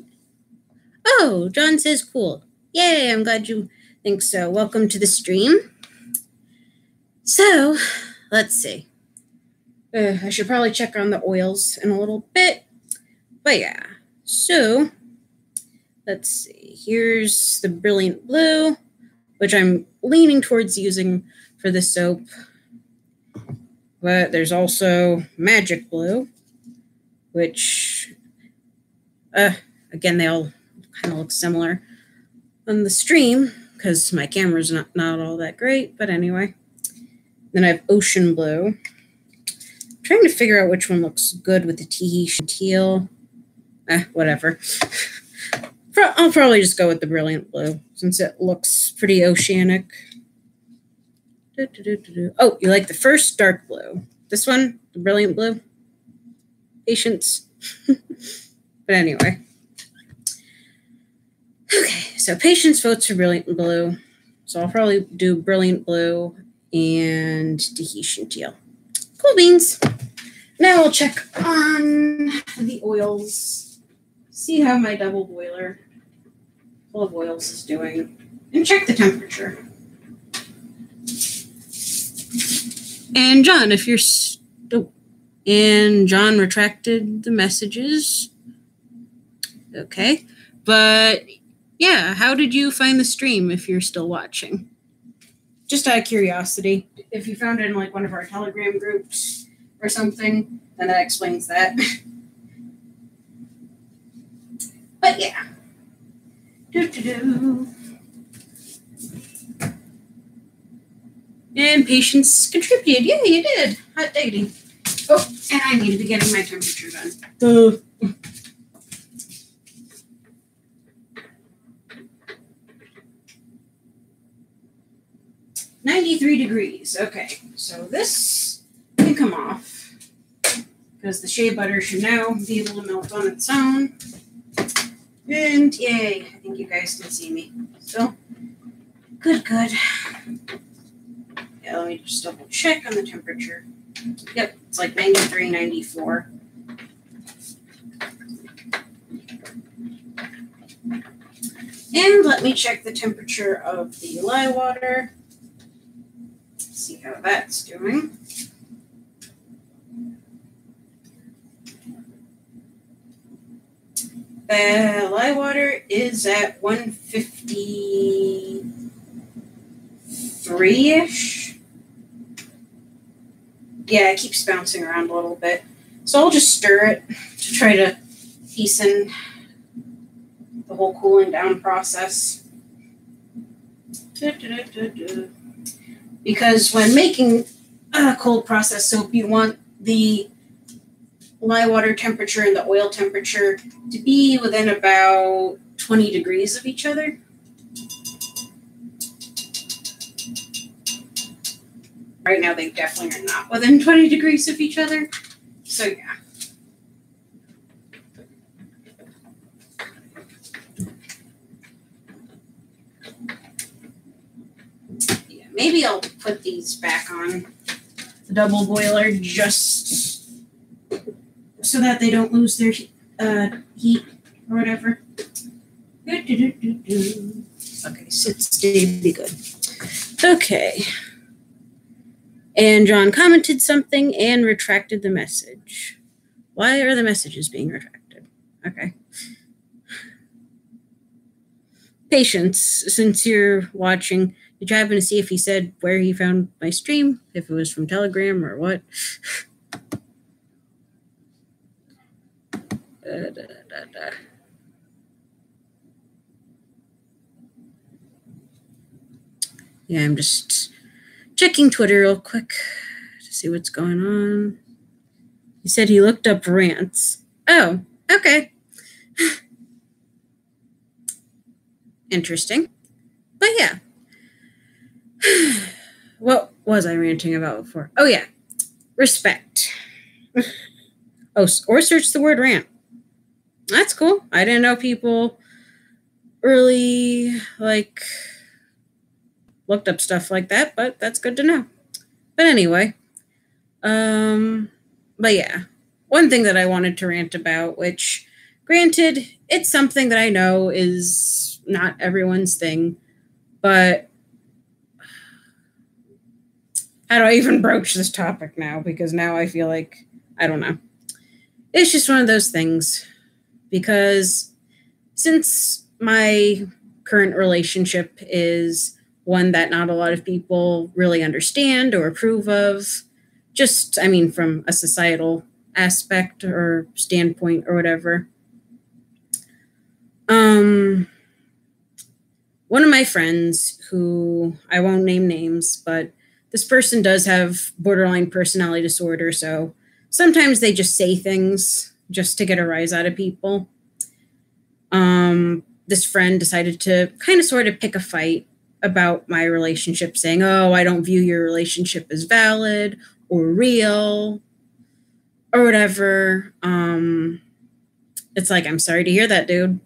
oh, John says cool. Yay, I'm glad you think so. Welcome to the stream. So, let's see. I should probably check on the oils in a little bit. But yeah, so let's see. Here's the Brilliant Blue, which I'm leaning towards using for the soap. But there's also Magic Blue, which, again, they all kind of look similar on the stream because my camera's not all that great. But anyway, then I have Ocean Blue. I'm trying to figure out which one looks good with the Tahitian teal. Whatever. I'll probably just go with the Brilliant Blue since it looks pretty oceanic. Oh, you like the first dark blue. This one, the Brilliant Blue. Patience. But anyway. Okay, so Patience votes for Brilliant Blue. So I'll probably do Brilliant Blue and Tahitian teal. Cool beans. Now we'll check on the oils. See how my double boiler full of oils is doing. And check the temperature. And John, if you're still... And John retracted the messages. Okay. But yeah, how did you find the stream if you're still watching? Just out of curiosity. If you found it in like one of our Telegram groups or something, then that explains that. But yeah. Doo-doo-doo. And Patience contributed. Yeah, you did. Hot diggity. Oh, and I need to be getting my temperature done. 93 degrees. Okay, so this can come off because the shea butter should now be able to melt on its own. And yay, I think you guys can see me. So, good. Yeah, let me just double check on the temperature. Yep, it's like 93, 94. And let me check the temperature of the lye water. See how that's doing. The lye water is at 153-ish. Yeah, it keeps bouncing around a little bit. So I'll just stir it to try to hasten the whole cooling down process. Because when making cold process soap, you want the lye water temperature and the oil temperature to be within about 20 degrees of each other. Right now, they definitely are not within 20 degrees of each other. So, yeah. Maybe I'll put these back on the double boiler just so that they don't lose their heat or whatever. Okay, sit, stay, be good. Okay. And John commented something and retracted the message. Why are the messages being retracted? Okay. Patience, since you're watching, did you happen to see if he said where he found my stream? If it was from Telegram or what? Yeah, I'm just checking Twitter real quick to see what's going on. He said he looked up rants. Oh, okay. Interesting. But yeah. What was I ranting about before? Oh, yeah. Respect. Oh, or search the word rant. That's cool. I didn't know people really, looked up stuff like that, but that's good to know. But anyway. But yeah. One thing that I wanted to rant about, which, granted, it's something that I know is not everyone's thing, but how do I even broach this topic now? Because now I feel like, I don't know. It's just one of those things. Because since my current relationship is one that not a lot of people really understand or approve of, just, I mean, from a societal aspect or standpoint or whatever. One of my friends, who I won't name names, but this person does have borderline personality disorder, so sometimes they just say things just to get a rise out of people. This friend decided to kind of sort of pick a fight about my relationship, saying, oh, I don't view your relationship as valid or real or whatever. It's like, I'm sorry to hear that, dude.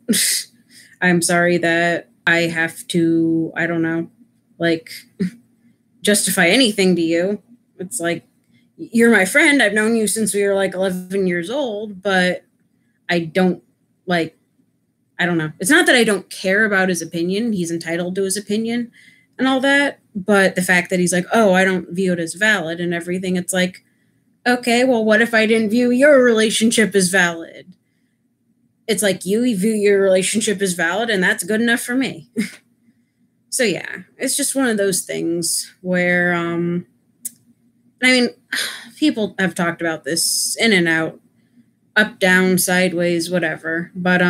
I'm sorry that I have to, I don't know, justify anything to you. It's like, you're my friend. I've known you since we were 11 years old, but I don't I don't know. It's not that I don't care about his opinion. He's entitled to his opinion. and all that. But the fact that he's like, oh, I don't view it as valid and everything, it's like, okay, well, what if I didn't view your relationship as valid? It's like you view your relationship as valid, and that's good enough for me. So yeah, it's just one of those things where, I mean, people have talked about this in and out, up, down, sideways, whatever. But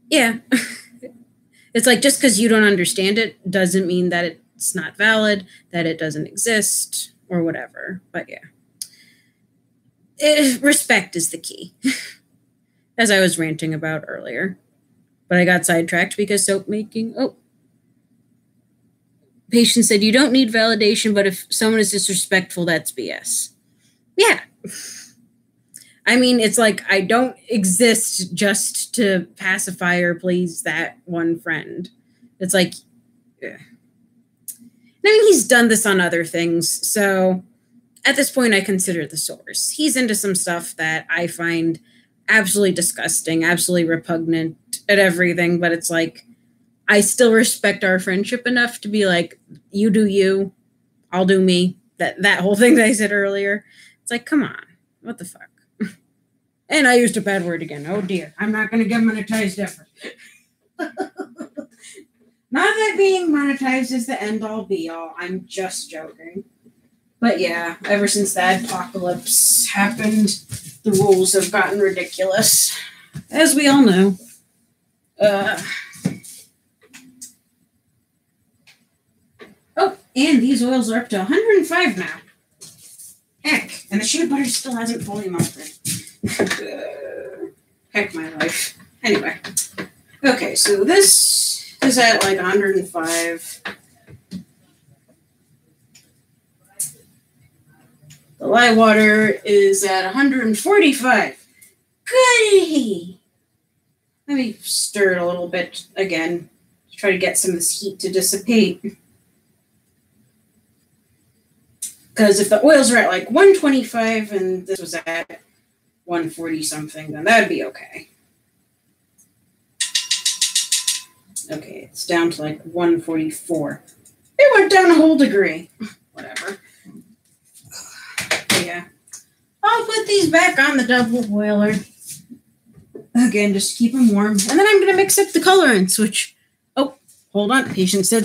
yeah, it's like just because you don't understand it doesn't mean that it's not valid, that it doesn't exist, or whatever. But yeah. Respect is the key, as I was ranting about earlier. But I got sidetracked because soap making. Oh, patient said you don't need validation, but if someone is disrespectful, that's BS. Yeah. I mean, it's like I don't exist just to pacify or please that one friend. It's like, yeah. I mean, he's done this on other things, so at this point, I consider the source. He's into some stuff that I find absolutely disgusting, absolutely repugnant at everything, but it's like, I still respect our friendship enough to be like, you do you, I'll do me. That whole thing that I said earlier. It's like, come on, what the fuck? And I used a bad word again. Oh dear, I'm not going to get monetized ever. Not that being monetized is the end all be all. I'm just joking. But yeah, ever since that apocalypse happened, the rules have gotten ridiculous, as we all know. Oh, and these oils are up to 105 now. Heck, and the shea butter still hasn't fully melted. Heck my life. Anyway. Okay, so this is at like 105. The lye water is at 145. Goody! Let me stir it a little bit again to try to get some of this heat to dissipate. Because if the oils are at like 125 and this was at 140 something, then that'd be okay. Okay, it's down to like 144. It went down a whole degree. Whatever. Yeah. I'll put these back on the double boiler. Again, just keep them warm. And then I'm going to mix up the colorants, which, oh, hold on. Patient said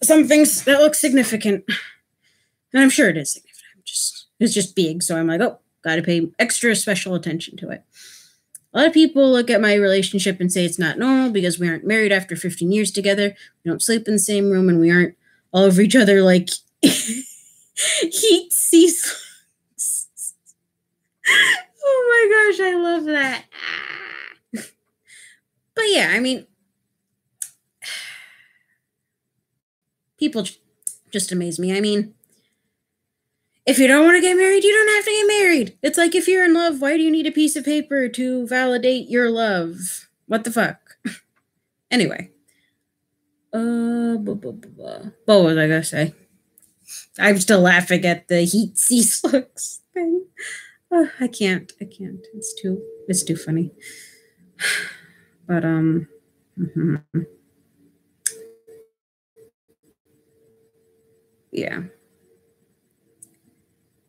some things that look significant. And I'm sure it is significant. It's just big. So I'm like, oh, got to pay extra special attention to it. A lot of people look at my relationship and say it's not normal because we aren't married after 15 years together. We don't sleep in the same room and we aren't all over each other like heat seas. Oh my gosh, I love that. But yeah, I mean, people just amaze me. I mean, if you don't want to get married, you don't have to get married. It's like if you're in love, why do you need a piece of paper to validate your love? What the fuck? Anyway. What was I gonna say? I'm still laughing at the heat cease looks thing. Oh, I can't. It's too funny. But yeah.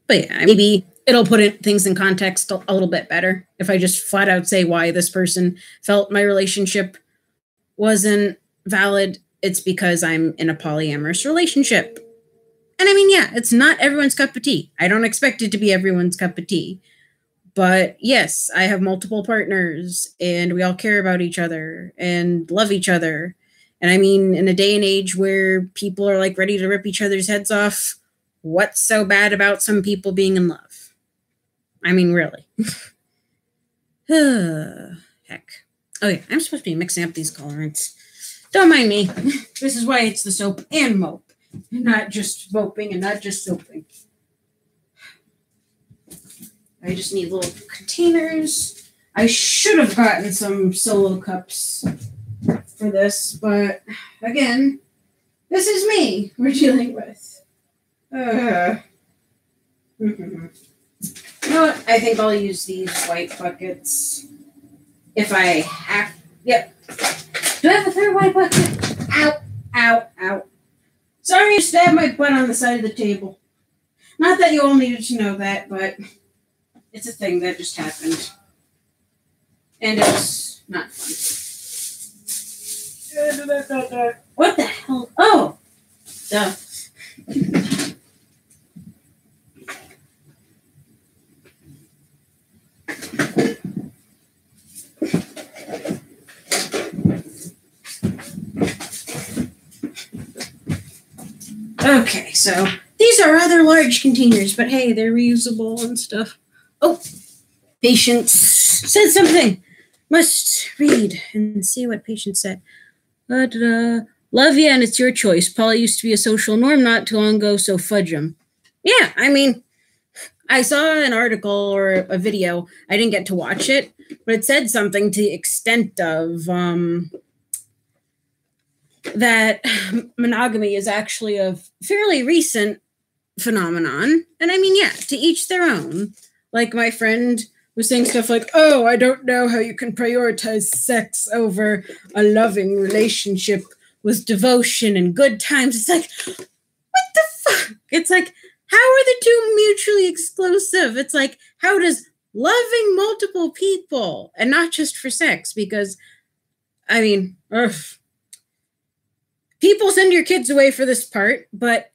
But yeah, maybe it'll put things in context a little bit better if I just flat out say why this person felt my relationship wasn't valid. It's because I'm in a polyamorous relationship. And I mean, yeah, it's not everyone's cup of tea. I don't expect it to be everyone's cup of tea. But yes, I have multiple partners and we all care about each other and love each other. And I mean, in a day and age where people are like ready to rip each other's heads off, what's so bad about some people being in love? I mean, really. Heck. Oh yeah, I'm supposed to be mixing up these colorants. Don't mind me. This is why it's the soap and mope. Not just moping and not just soaping. I just need little containers. I should have gotten some solo cups for this, but again, this is me we're dealing with. You know what? I think I'll use these white buckets if I have. Yep. Do I have a third white bucket? Ow, ow, ow. Sorry I stabbed my butt on the side of the table. Not that you all needed to know that, but it's a thing that just happened. And it's not fun. What the hell? Oh! Duh. Okay, so these are rather large containers, but hey, they're reusable and stuff. Oh, Patience said something. Must read and see what Patience said. Love you, and it's your choice. Poly used to be a social norm not too long ago, so fudge 'em. Yeah, I mean, I saw an article or a video. I didn't get to watch it, but it said something to the extent of that monogamy is actually a fairly recent phenomenon. And I mean, yeah, to each their own. Like my friend was saying stuff like, oh, I don't know how you can prioritize sex over a loving relationship with devotion and good times. It's like, what the fuck? It's like, how are the two mutually exclusive? It's like, how does loving multiple people and not just for sex? Because, I mean, people send your kids away for this part, but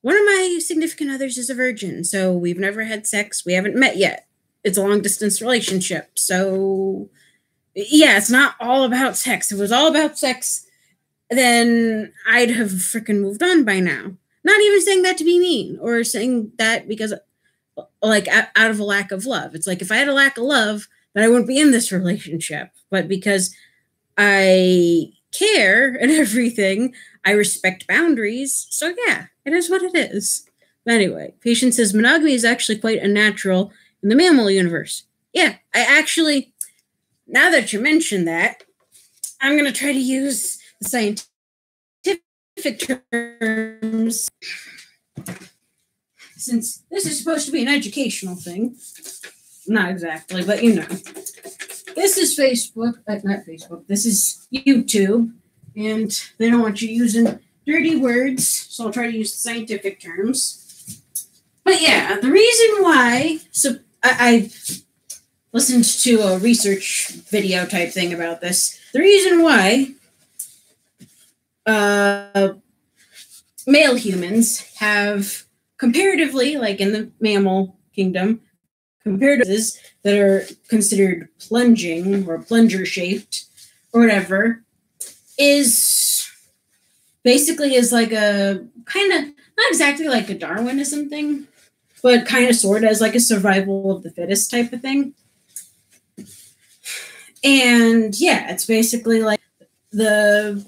one of my significant others is a virgin, so we've never had sex. We haven't met yet. It's a long-distance relationship. So, yeah, it's not all about sex. If it was all about sex, then I'd have freaking moved on by now. Not even saying that to be mean or saying that because, like, out of a lack of love. It's like if I had a lack of love, then I wouldn't be in this relationship. But because I care and everything, I respect boundaries. So, yeah, it is what it is. But anyway, Patience says monogamy is actually quite unnatural in the mammal universe. Yeah, I actually, now that you mention that, I'm going to try to use the scientific terms, since this is supposed to be an educational thing. Not exactly, but you know. This is Facebook, not Facebook, this is YouTube, and they don't want you using dirty words, so I'll try to use the scientific terms. But yeah, the reason why, so I listened to a research video type thing about this. The reason why male humans have comparatively, like in the mammal kingdom, comparatively that are considered plunging or plunger shaped or whatever, is basically is like a kind of, not exactly like a Darwinism thing, but kind of sort of as like a survival of the fittest type of thing. And yeah, it's basically like the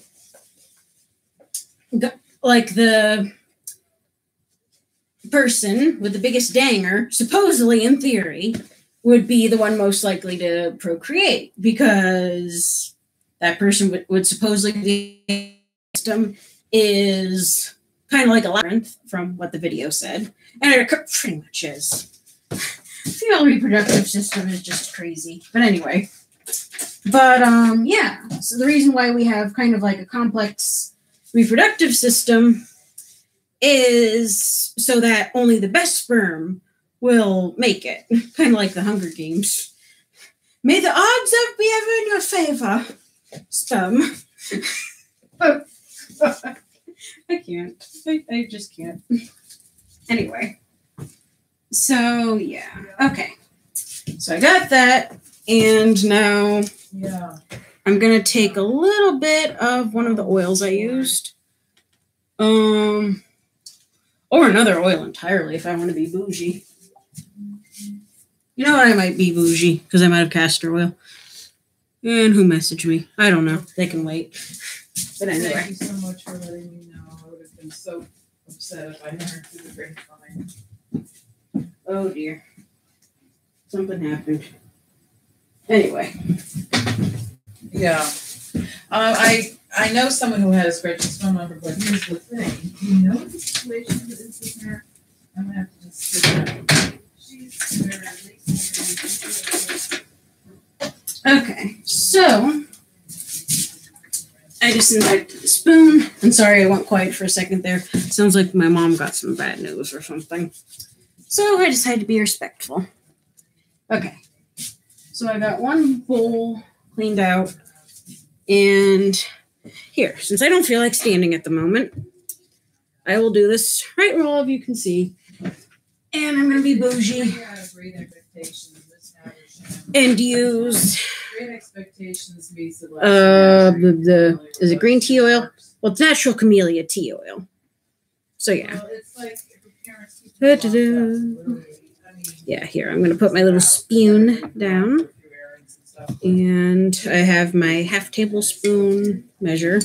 person with the biggest danger, supposedly in theory, would be the one most likely to procreate, because that person would supposedly be system is kind of like a labyrinth from what the video said. And it pretty much is. Female reproductive system is just crazy. But anyway. But yeah. So the reason why we have kind of like a complex reproductive system is so that only the best sperm will make it. Kind of like the Hunger Games. May the odds be ever in your favor, sperm. I can't. I just can't. Anyway. So, yeah. Okay. So I got that. And now I'm going to take a little bit of one of the oils I used. Or another oil entirely if I want to be bougie. You know what? I might be bougie because I might have castor oil. And who messaged me? I don't know. They can wait. But anyway. Thank you so much for letting me know. I would have been so upset if I had heard through the grapevine. Oh dear. Something happened. Anyway. Yeah. I know someone who had a scratchy phone number, but here's the thing. Do you know the situation that is in her? I'm going to have to just sit down. Okay, so disinfect the spoon. I'm sorry I went quiet for a second there. Sounds like my mom got some bad news or something. So I decided to be respectful. Okay. So I got one bowl cleaned out. And here, since I don't feel like standing at the moment, I will do this right where all of you can see. And I'm going to be bougie. And use is it green tea oil? Well, it's natural camellia tea oil. So yeah. Well, it's like if the parents keep them yeah, here I'm going to put my little spoon down. And I have my half tablespoon measure.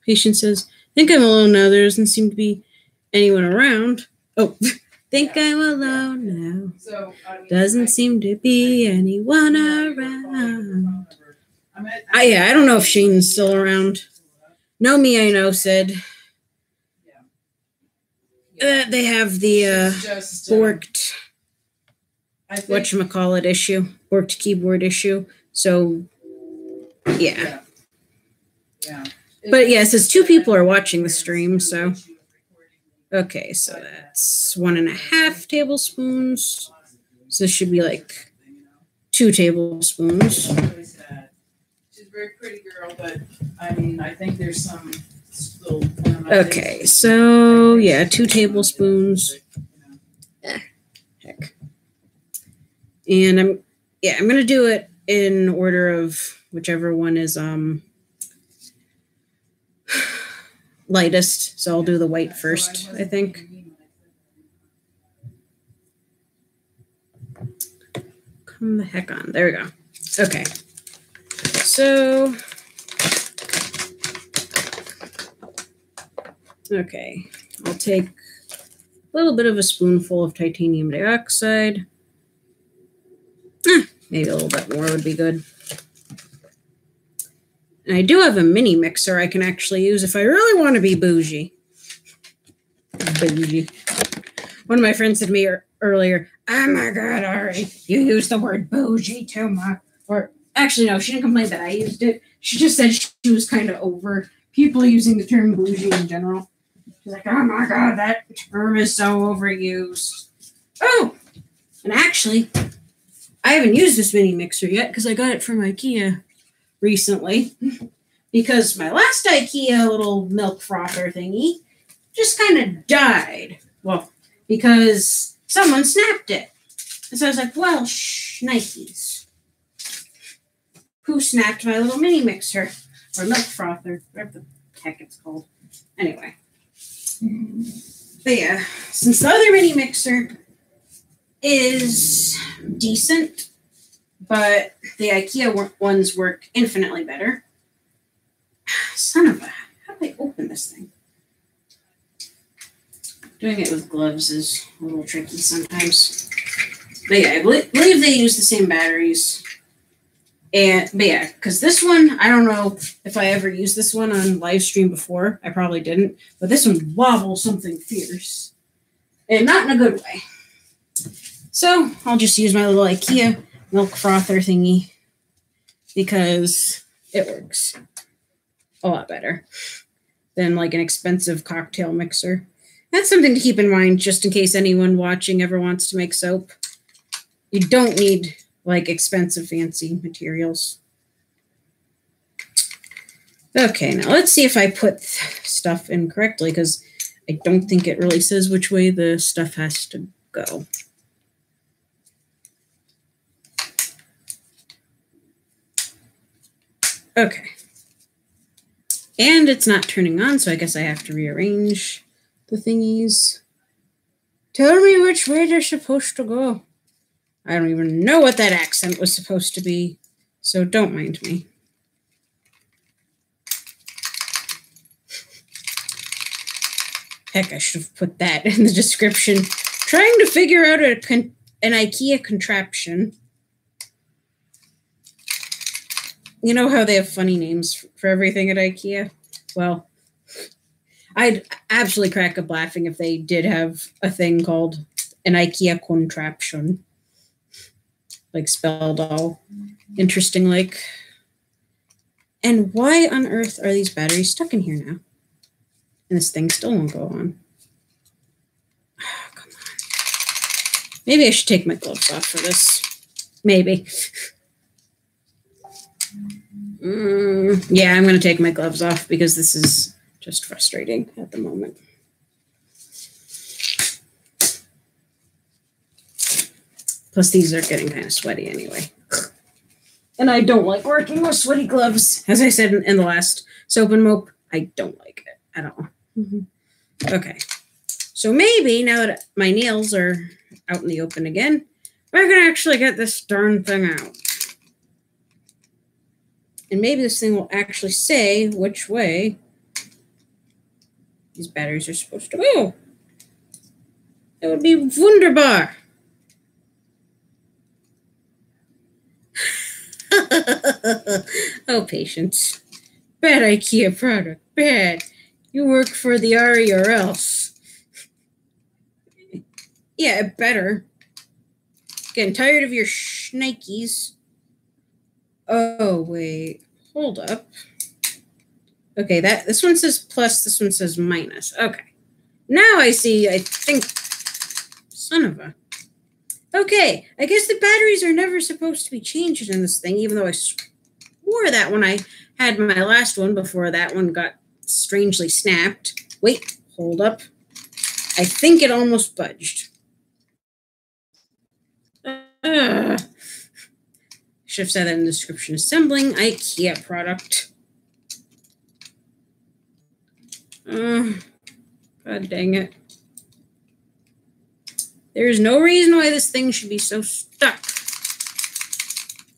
Patient says, think I'm alone now. There doesn't seem to be anyone around. Oh, think I'm alone now. Doesn't seem to be anyone around. Yeah, I don't know if Shane's still around. Know me, I know, said. They have the forked, whatchamacallit issue, forked keyboard issue. So, yeah. But yeah, it says 2 people are watching the stream, so. Okay, so that's 1.5 tablespoons. So this should be like 2 tablespoons. She's a very pretty girl, but I mean, I think there's some little. Okay, so yeah, 2 tablespoons. Heck. And I'm gonna do it in order of whichever one is lightest. So I'll do the white first, I think. Come the heck on. There we go. Okay. So, okay. I'll take a little bit of a spoonful of titanium dioxide. Maybe a little bit more would be good. And I do have a mini mixer I can actually use if I really want to be bougie. Bougie. One of my friends said to me earlier, oh my God, Ari, you use the word bougie too much. Or actually, no, she didn't complain that I used it. She just said she was kind of over people using the term bougie in general. She's like, oh my God, that term is so overused. Oh, and actually, I haven't used this mini mixer yet because I got it from IKEA recently because my last IKEA little milk frother thingy just kind of died. Well, because someone snapped it. And so I was like, well, Nikes. Who snapped my little mini mixer or milk frother, whatever the heck it's called. Anyway. But yeah, since the other mini mixer is decent, but the IKEA ones work infinitely better. Son of a... How do I open this thing? Doing it with gloves is a little tricky sometimes. But yeah, I believe they use the same batteries. But yeah, because this one, I don't know if I ever used this one on live stream before. I probably didn't. But this one wobbles something fierce. And not in a good way. So I'll just use my little IKEA milk frother thingy because it works a lot better than like an expensive cocktail mixer. That's something to keep in mind just in case anyone watching ever wants to make soap. You don't need like expensive fancy materials. Okay, now let's see if I put stuff in correctly because I don't think it really says which way the stuff has to go. Okay. And it's not turning on, so I guess I have to rearrange the thingies. Tell me which way they're supposed to go. I don't even know what that accent was supposed to be, so don't mind me. Heck, I should have put that in the description. Trying to figure out an IKEA contraption. You know how they have funny names for everything at IKEA? Well, I'd absolutely crack up laughing if they did have a thing called an IKEA contraption. Like spelled all interesting like. And why on earth are these batteries stuck in here now? And this thing still won't go on. Oh, come on. Maybe I should take my gloves off for this. Maybe. Yeah, I'm going to take my gloves off because this is just frustrating at the moment. Plus, these are getting kind of sweaty anyway. And I don't like working with sweaty gloves. As I said in the last soap and mope, I don't like it at all. Okay. So maybe now that my nails are out in the open again, we're going to actually get this darn thing out. And maybe this thing will actually say which way these batteries are supposed to go. That would be wunderbar. Oh, Patience. Bad IKEA product. Bad. You work for the Ari or else. Yeah, better. Getting tired of your shnikes. Oh, wait. Hold up. Okay, this one says plus, this one says minus. Okay. Now I see, I think, son of a... Okay, I guess the batteries are never supposed to be changed in this thing, even though I swore that when I had my last one before that one got strangely snapped. Wait, hold up. I think it almost budged. Should have said that in the description. Assembling IKEA product. God dang it. There's no reason why this thing should be so stuck.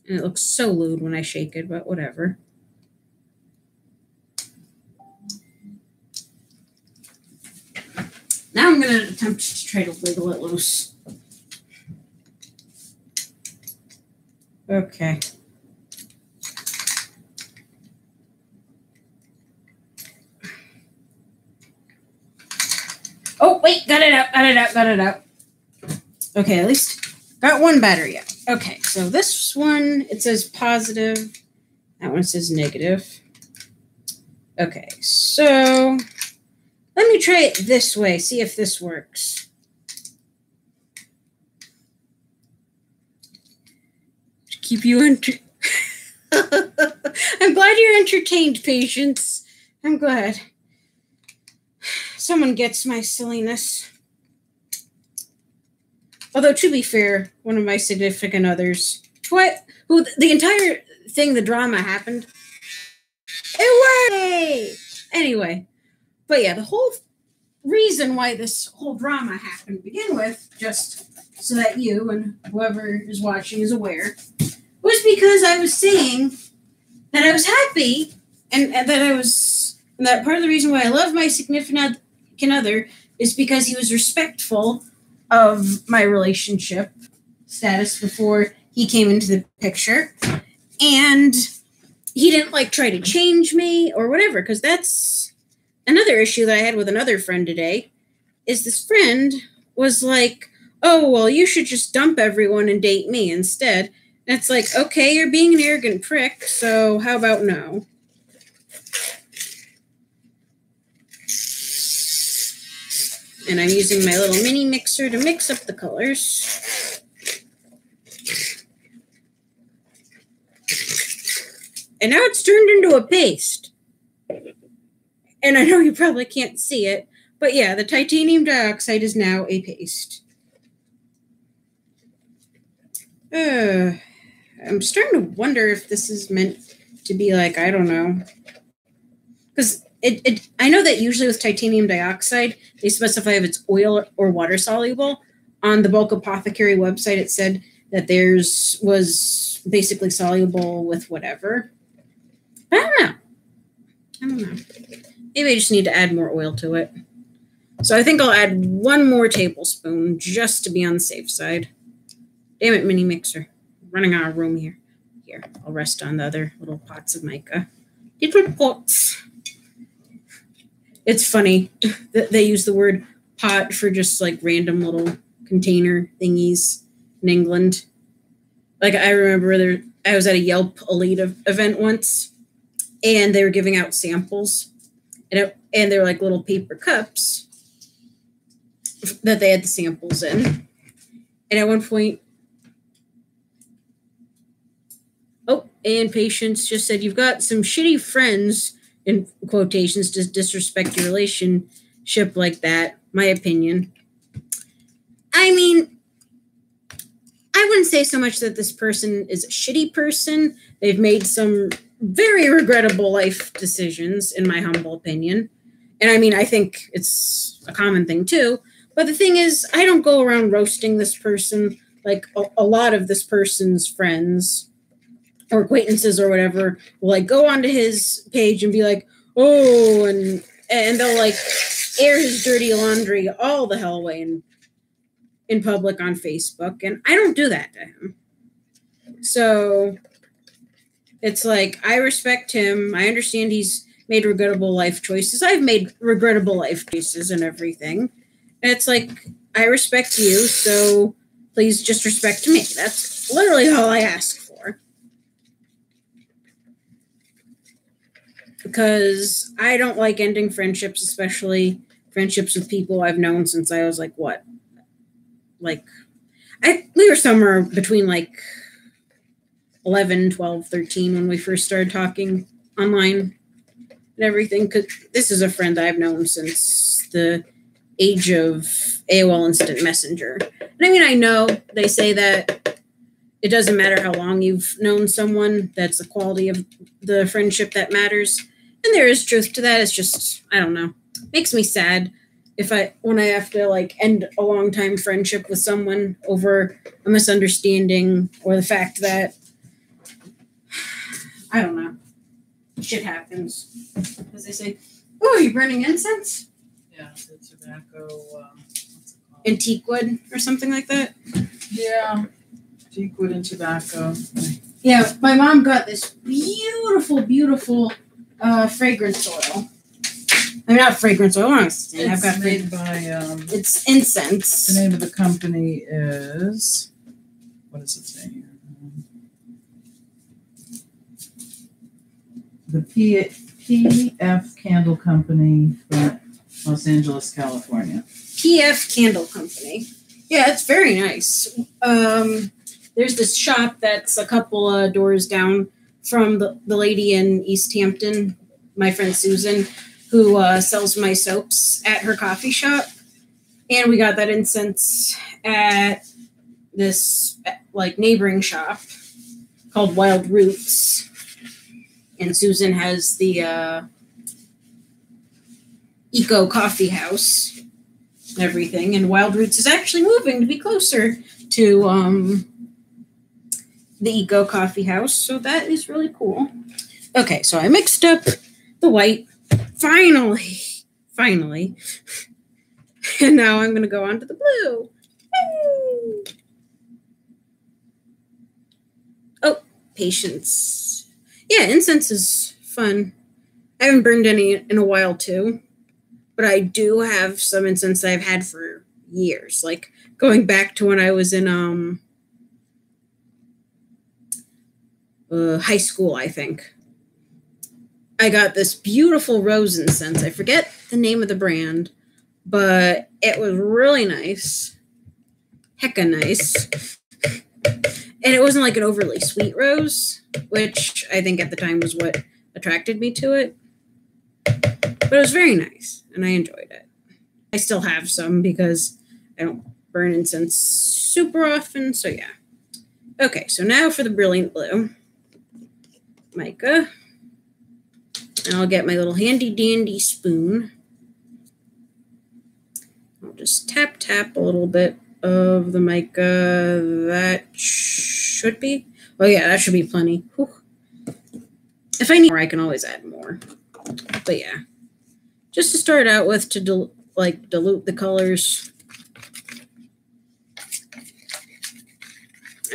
And it looks so lewd when I shake it, but whatever. Now I'm going to attempt to try to wiggle it loose. Okay. Oh, wait, got it out. Okay, at least got one battery out. Okay, so this one, it says positive. That one says negative. Okay, so let me try it this way, see if this works. To keep you I'm glad you're entertained, Patience. I'm glad. Someone gets my silliness. Although, to be fair, one of my significant others, who the entire thing, the drama happened, it worked! Anyway, but yeah, the whole reason why this whole drama happened to begin with, just so that you and whoever is watching is aware, was because I was saying that I was happy and that part of the reason why I love my significant other is because he was respectful of my relationship status before he came into the picture, and he didn't try to change me or whatever, because that's another issue that I had with another friend today, is this friend was like, oh, well, you should just dump everyone and date me instead. And it's like, okay, you're being an arrogant prick, so how about no? And I'm using my little mini mixer to mix up the colors. And now it's turned into a paste. And I know you probably can't see it, but yeah, the titanium dioxide is now a paste. I'm starting to wonder if this is meant to be I don't know. Because I know that usually with titanium dioxide, they specify if it's oil or water soluble. On the Bulk Apothecary website, it said that theirs was basically soluble with whatever. I don't know. Maybe I just need to add more oil to it. So I think I'll add one more tablespoon just to be on the safe side. Damn it, mini mixer. I'm running out of room here. Here, I'll rest on the other little pots of mica. Little pots. It's funny that they use the word pot for just random little container thingies in England. I remember I was at a Yelp Elite event once, and they were giving out samples, and they were like little paper cups that they had the samples in. And at one point, and Patience just said, "You've got some shitty friends," in quotations, to disrespect your relationship like that. My opinion. I mean, I wouldn't say so much that this person is a shitty person. They've made some very regrettable life decisions, in my humble opinion. And I mean, I think it's a common thing too. But the thing is, I don't go around roasting this person like a lot of this person's friends or acquaintances or whatever will like go onto his page and be like, oh, and they'll like air his dirty laundry all the hell away in public on Facebook. And I don't do that to him. So it's like, I respect him. I understand he's made regrettable life choices. I've made regrettable life choices and everything. And it's like, I respect you, so please just respect me. That's literally all I ask for. Because I don't like ending friendships, especially friendships with people I've known since I was like, what? Like, we were somewhere between like 11, 12, 13 when we first started talking online and everything. Because this is a friend that I've known since the age of AOL Instant Messenger. And I mean, I know they say that it doesn't matter how long you've known someone, that's the quality of the friendship that matters. And there is truth to that. It's just, I don't know. Makes me sad when I have to like end a long time friendship with someone over a misunderstanding or the fact that, I don't know, shit happens. As they say, oh, are you burning incense? Yeah, the tobacco, what's it called? Antique wood or something like that? Yeah, antique wood and tobacco. Yeah, my mom got this beautiful, beautiful fragrance oil. I mean, not fragrance oil. It's made by... it's incense. The name of the company is... What does it say here? The PF Candle Company from Los Angeles, California. PF Candle Company. Yeah, it's very nice. There's this shop that's a couple of doors down from the lady in East Hampton, my friend Susan, who sells my soaps at her coffee shop. And we got that incense at this like neighboring shop called Wild Roots. And Susan has the Eco Coffee House and everything. And Wild Roots is actually moving to be closer to the Eco Coffee House. So that is really cool. Okay, so I mixed up the white. Finally. And now I'm going to go on to the blue. Woo! Oh, patience. Yeah, incense is fun. I haven't burned any in a while, too. But I do have some incense that I've had for years. Like, going back to when I was in high school, I think. I got this beautiful rose incense. I forget the name of the brand, but it was really nice. Hecka nice. And it wasn't like an overly sweet rose, which I think at the time was what attracted me to it. But it was very nice, and I enjoyed it. I still have some because I don't burn incense super often, so yeah. Okay, so now for the brilliant blue. Mica. And I'll get my little handy-dandy spoon. I'll just tap a little bit of the mica. That should be. Oh, yeah, that should be plenty. Whew. If I need more, I can always add more. But, yeah. Just to start out with to dilute the colors.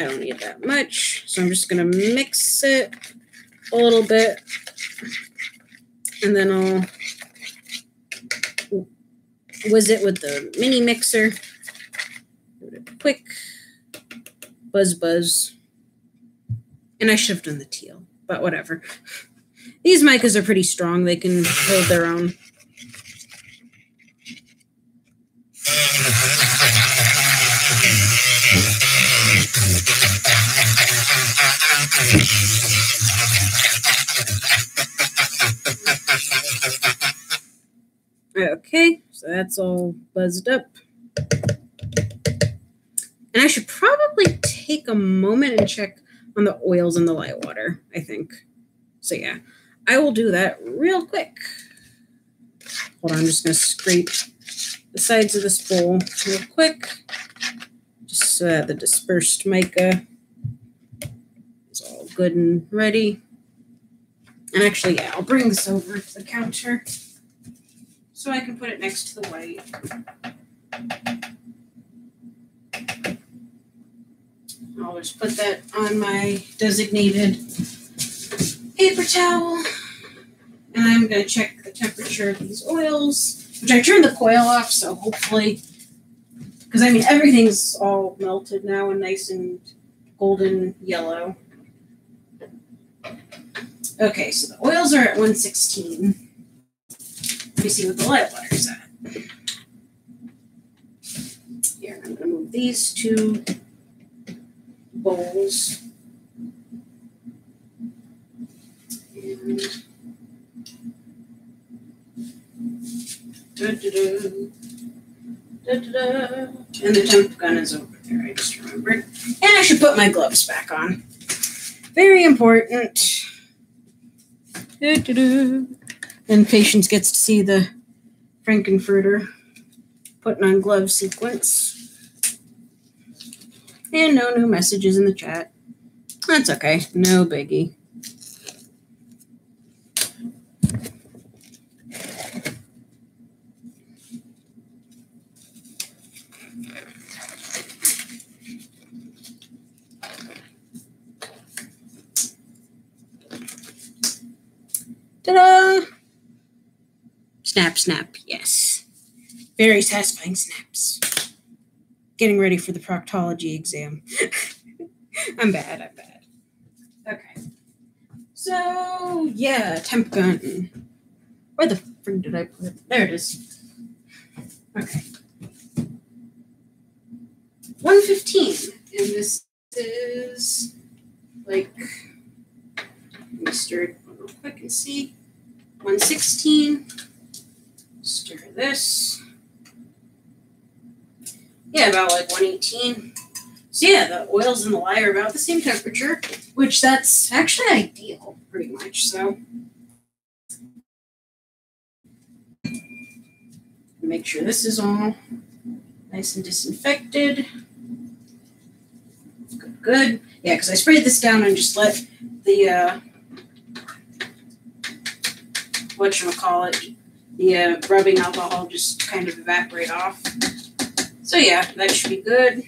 I don't need that much. So I'm just going to mix it a little bit. And then I'll whiz it with the mini mixer. Give it a quick buzz. And I should have done the teal, but whatever. These micas are pretty strong. They can hold their own. Okay, so that's all buzzed up. And I should probably take a moment and check on the oils in the light water, I think. So yeah, I will do that real quick. Hold on, I'm just going to scrape the sides of this bowl real quick. Just so that the dispersed mica is all good and ready. And actually, yeah, I'll bring this over to the counter so I can put it next to the white. I'll just put that on my designated paper towel. And I'm going to check the temperature of these oils, which I turned the coil off, so hopefully, because I mean, everything's all melted now and nice and golden yellow. Okay, so the oils are at 116. Let me see what the light water is at. Here, I'm going to move these two bowls. And and the temp gun is over there, I just remembered. And I should put my gloves back on. Very important. And Patience gets to see the Frankenfurter putting on glove sequence. And no new messages in the chat. That's okay. No biggie. Ta-da! Snap, snap, yes. Very satisfying snaps. Getting ready for the proctology exam. I'm bad. Okay. So, yeah, temp gun. Where the frig did I put it? There it is. Okay. 115. And this is, like, let me stir it real quick and see. 116. Stir this. Yeah, about like 118. So yeah, the oils in the lye are about the same temperature, which that's actually ideal, pretty much. So make sure this is all nice and disinfected. Good. Yeah, because I sprayed this down and just let the whatchamacallit, the rubbing alcohol just kind of evaporate off. So yeah, that should be good.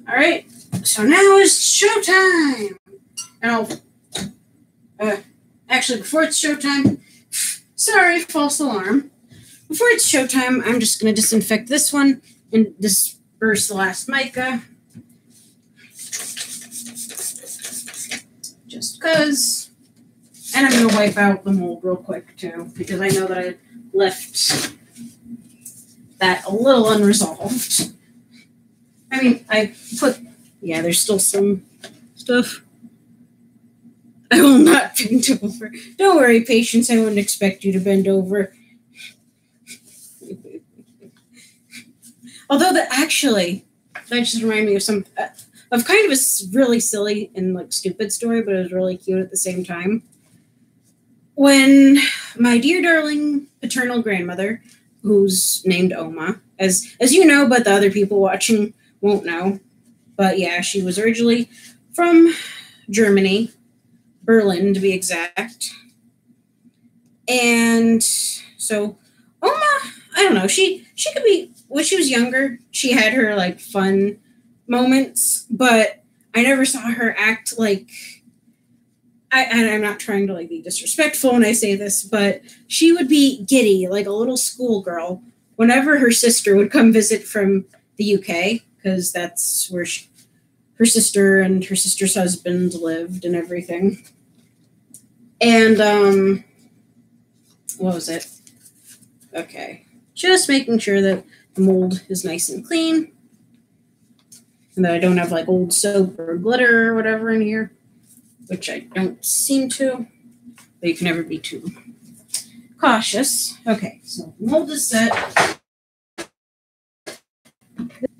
All right, so now is showtime. And I'll, actually before it's showtime, sorry, false alarm. Before it's showtime, I'm just gonna disinfect this one and disperse the last mica. Just cause. And I'm going to wipe out the mold real quick, too, because I know that I left that a little unresolved. I mean, yeah, there's still some stuff. I will not bend over. Don't worry, Patience, I wouldn't expect you to bend over. Although, that just reminded me of kind of a really silly and, like, stupid story, but it was really cute at the same time. When my dear darling paternal grandmother, who's named Oma, as you know, but the other people watching won't know, but yeah, she was originally from Germany, Berlin to be exact. And so Oma, I don't know, she could be, when she was younger, she had her like fun moments, but I never saw her act like, and I'm not trying to like be disrespectful when I say this, but she would be giddy like a little schoolgirl whenever her sister would come visit from the UK, because that's where her sister and her sister's husband lived and everything. And what was it? Okay. Just making sure that the mold is nice and clean. And that I don't have like old soap or glitter or whatever in here, which I don't seem to. But you can never be too cautious. Okay, so mold is set.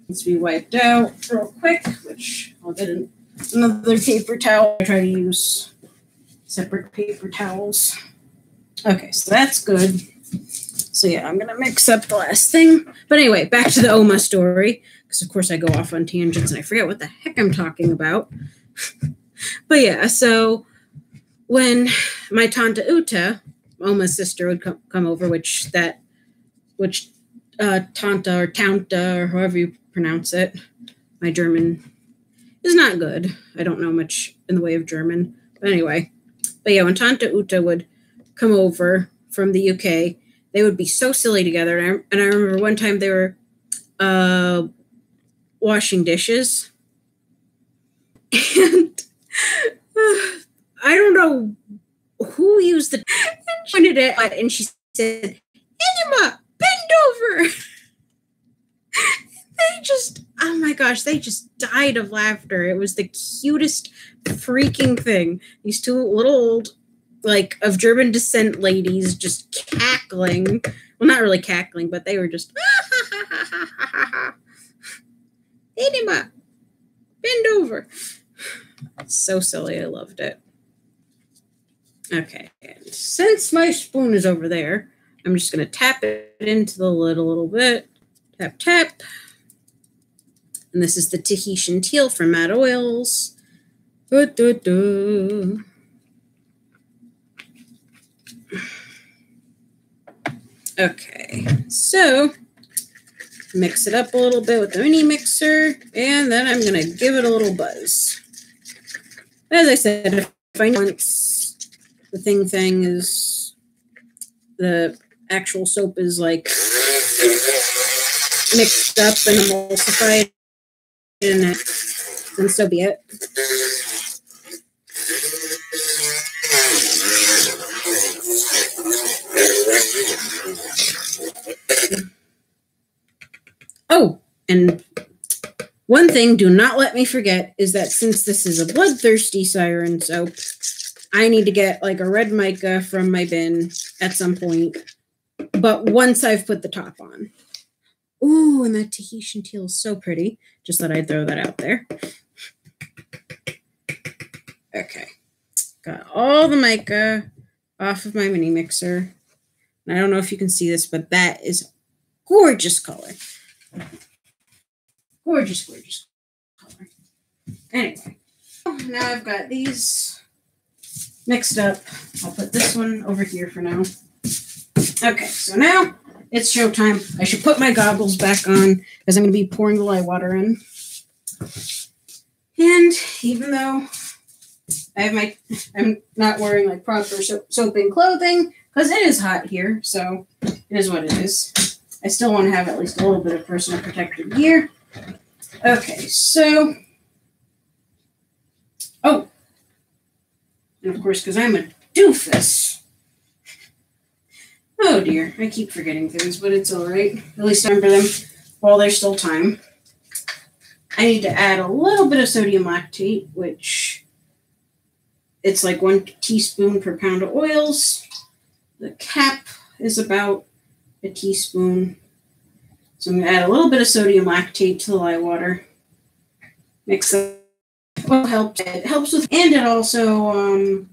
Needs to be wiped out real quick, which I'll get another paper towel. I try to use separate paper towels. Okay, so that's good. So yeah, I'm gonna mix up the last thing. But anyway, back to the Oma story, because of course I go off on tangents and I forget what the heck I'm talking about. But yeah, so when my Tanta Uta, Oma's sister, would come over, which Tanta or Tanta or however you pronounce it, my German is not good. I don't know much in the way of German. But anyway, but yeah, when Tanta Uta would come over from the UK, they would be so silly together. And I remember one time they were washing dishes. And I don't know who used the... And she pointed it, and she said, Enema, bend over! They just, oh my gosh, they just died of laughter. It was the cutest freaking thing. These two little old, like, of German descent ladies just cackling. Well, not really cackling, but they were just, Enema, bend over. So silly. I loved it. Okay, and since my spoon is over there, I'm just going to tap it into the lid a little bit. Tap, tap. And this is the Tahitian teal from Mad Oils. Okay, so mix it up a little bit with the mini mixer, and then I'm going to give it a little buzz. As I said, if I once the thing is the actual soap is like mixed up and emulsified in it, then so be it. Oh, and one thing do not let me forget is that since this is a Bloodthirsty Siren soap, I need to get like a red mica from my bin at some point, but once I've put the top on. Ooh, and that Tahitian teal is so pretty. Just thought I'd throw that out there. Okay. Got all the mica off of my mini mixer. And I don't know if you can see this, but that is gorgeous color. Gorgeous, gorgeous color. Anyway, now I've got these mixed up. I'll put this one over here for now. Okay, so now it's showtime. I should put my goggles back on because I'm going to be pouring the lye water in. And even though I'm not wearing like proper soaping clothing because it is hot here, so it is what it is. I still want to have at least a little bit of personal protective gear. Okay, so, oh, and of course, because I'm a doofus. Oh dear, I keep forgetting things, but it's all right. At least I remember them while there's still time. I need to add a little bit of sodium lactate, which it's like 1 teaspoon per pound of oils. The cap is about a teaspoon. So I'm going to add a little bit of sodium lactate to the lye water. Mix it. Well, it helps with, and it also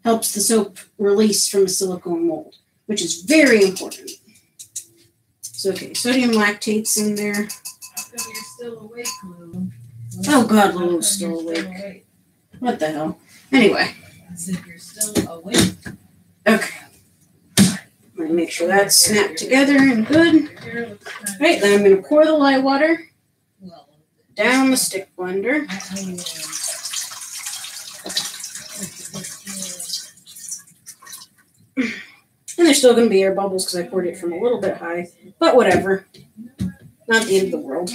helps the soap release from a silicone mold, which is very important. So, okay, sodium lactate's in there. How come you're still awake, Lulu? Oh, God, Lulu's still awake. What the hell? Anyway. I said you're still awake. Okay. I'm going to make sure that's snapped together and good. All right, then I'm going to pour the lye water down the stick blender. And there's still going to be air bubbles because I poured it from a little bit high, but whatever. Not the end of the world.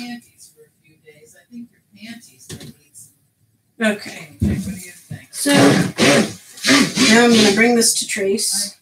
Okay. So Now I'm going to bring this to trace.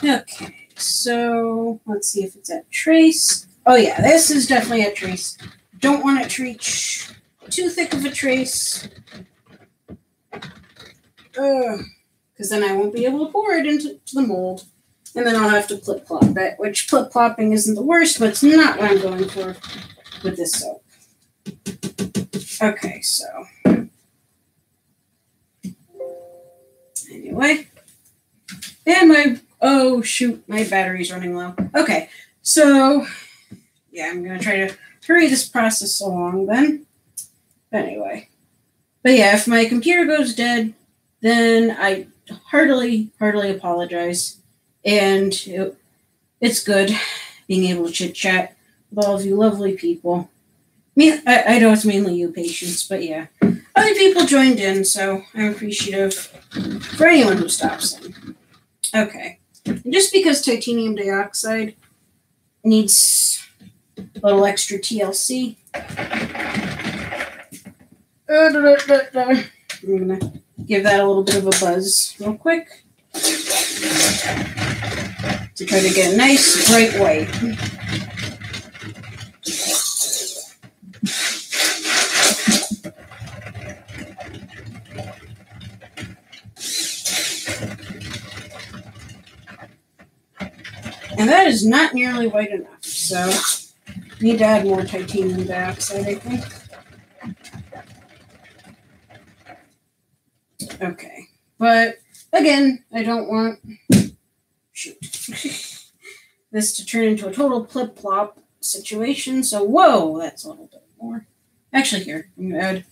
Okay, so let's see if it's at trace. Oh yeah, this is definitely at trace. Don't want it to reach too thick of a trace. Because then I won't be able to pour it into the mold. And then I'll have to plop it, which plopping isn't the worst, but it's not what I'm going for with this soap. Okay, so anyway. And oh shoot, my battery's running low. Okay, so yeah, I'm gonna try to hurry this process along then. Anyway. But yeah, if my computer goes dead, then I heartily apologize. And it's good being able to chit-chat with all of you lovely people. I know it's mainly you patients, but yeah. Other people joined in, so I'm appreciative for anyone who stops in. Okay. And just because titanium dioxide needs a little extra TLC, I'm going to give that a little bit of a buzz real quick to try to get a nice bright white. And that is not nearly white enough, so need to add more titanium dioxide, I think. Okay, but again, I don't want this to turn into a total plip-plop situation, so whoa, that's a little bit more. Actually, here, I'm going to add a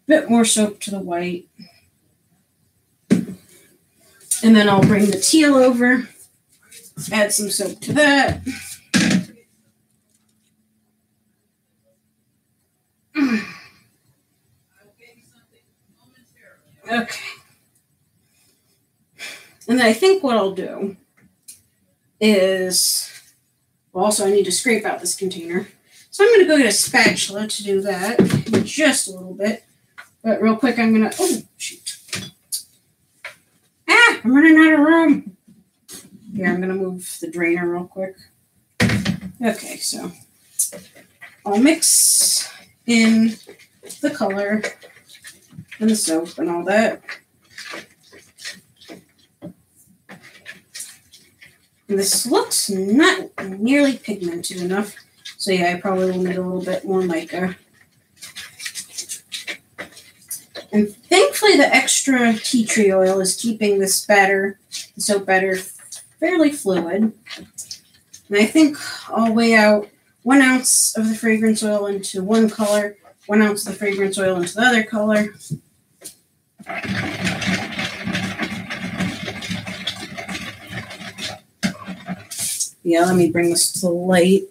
bit more soap to the white. And then I'll bring the teal over, add some soap to that. Okay. And then I think what I'll do is, well, also I need to scrape out this container. So I'm going to go get a spatula to do that in just a little bit. But real quick, I'm going to, oh, shoot. I'm running out of room. Here, I'm going to move the drainer real quick. Okay, so I'll mix in the color and the soap and all that. And this looks not nearly pigmented enough. So yeah, I probably will need a little bit more mica. And thankfully the extra tea tree oil is keeping this batter, the soap batter, fairly fluid. And I think I'll weigh out 1 ounce of the fragrance oil into one color, 1 ounce of the fragrance oil into the other color. Yeah, let me bring this to the light.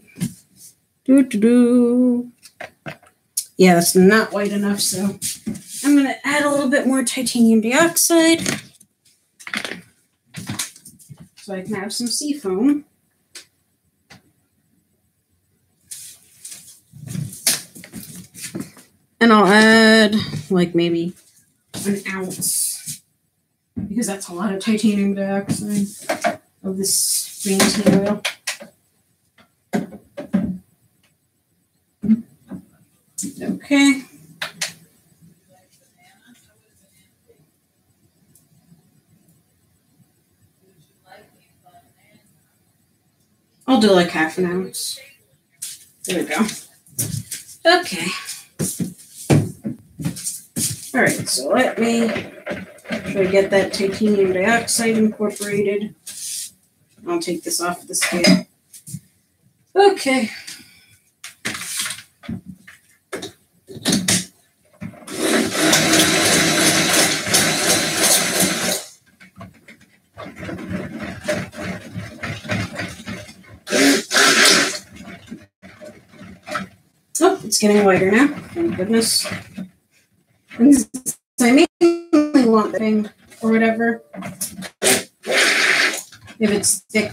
Yeah, that's not white enough, so I'm going to add a little bit more titanium dioxide so I can have some sea foam. And I'll add like maybe 1 ounce because that's a lot of titanium dioxide of this green tea oil. Okay. I'll do like 1/2 ounce. There we go. Okay. All right, so let me try to get that titanium dioxide incorporated. I'll take this off the scale. Okay. It's getting whiter now. Thank goodness. And so I mainly want the thing or whatever. If it's thick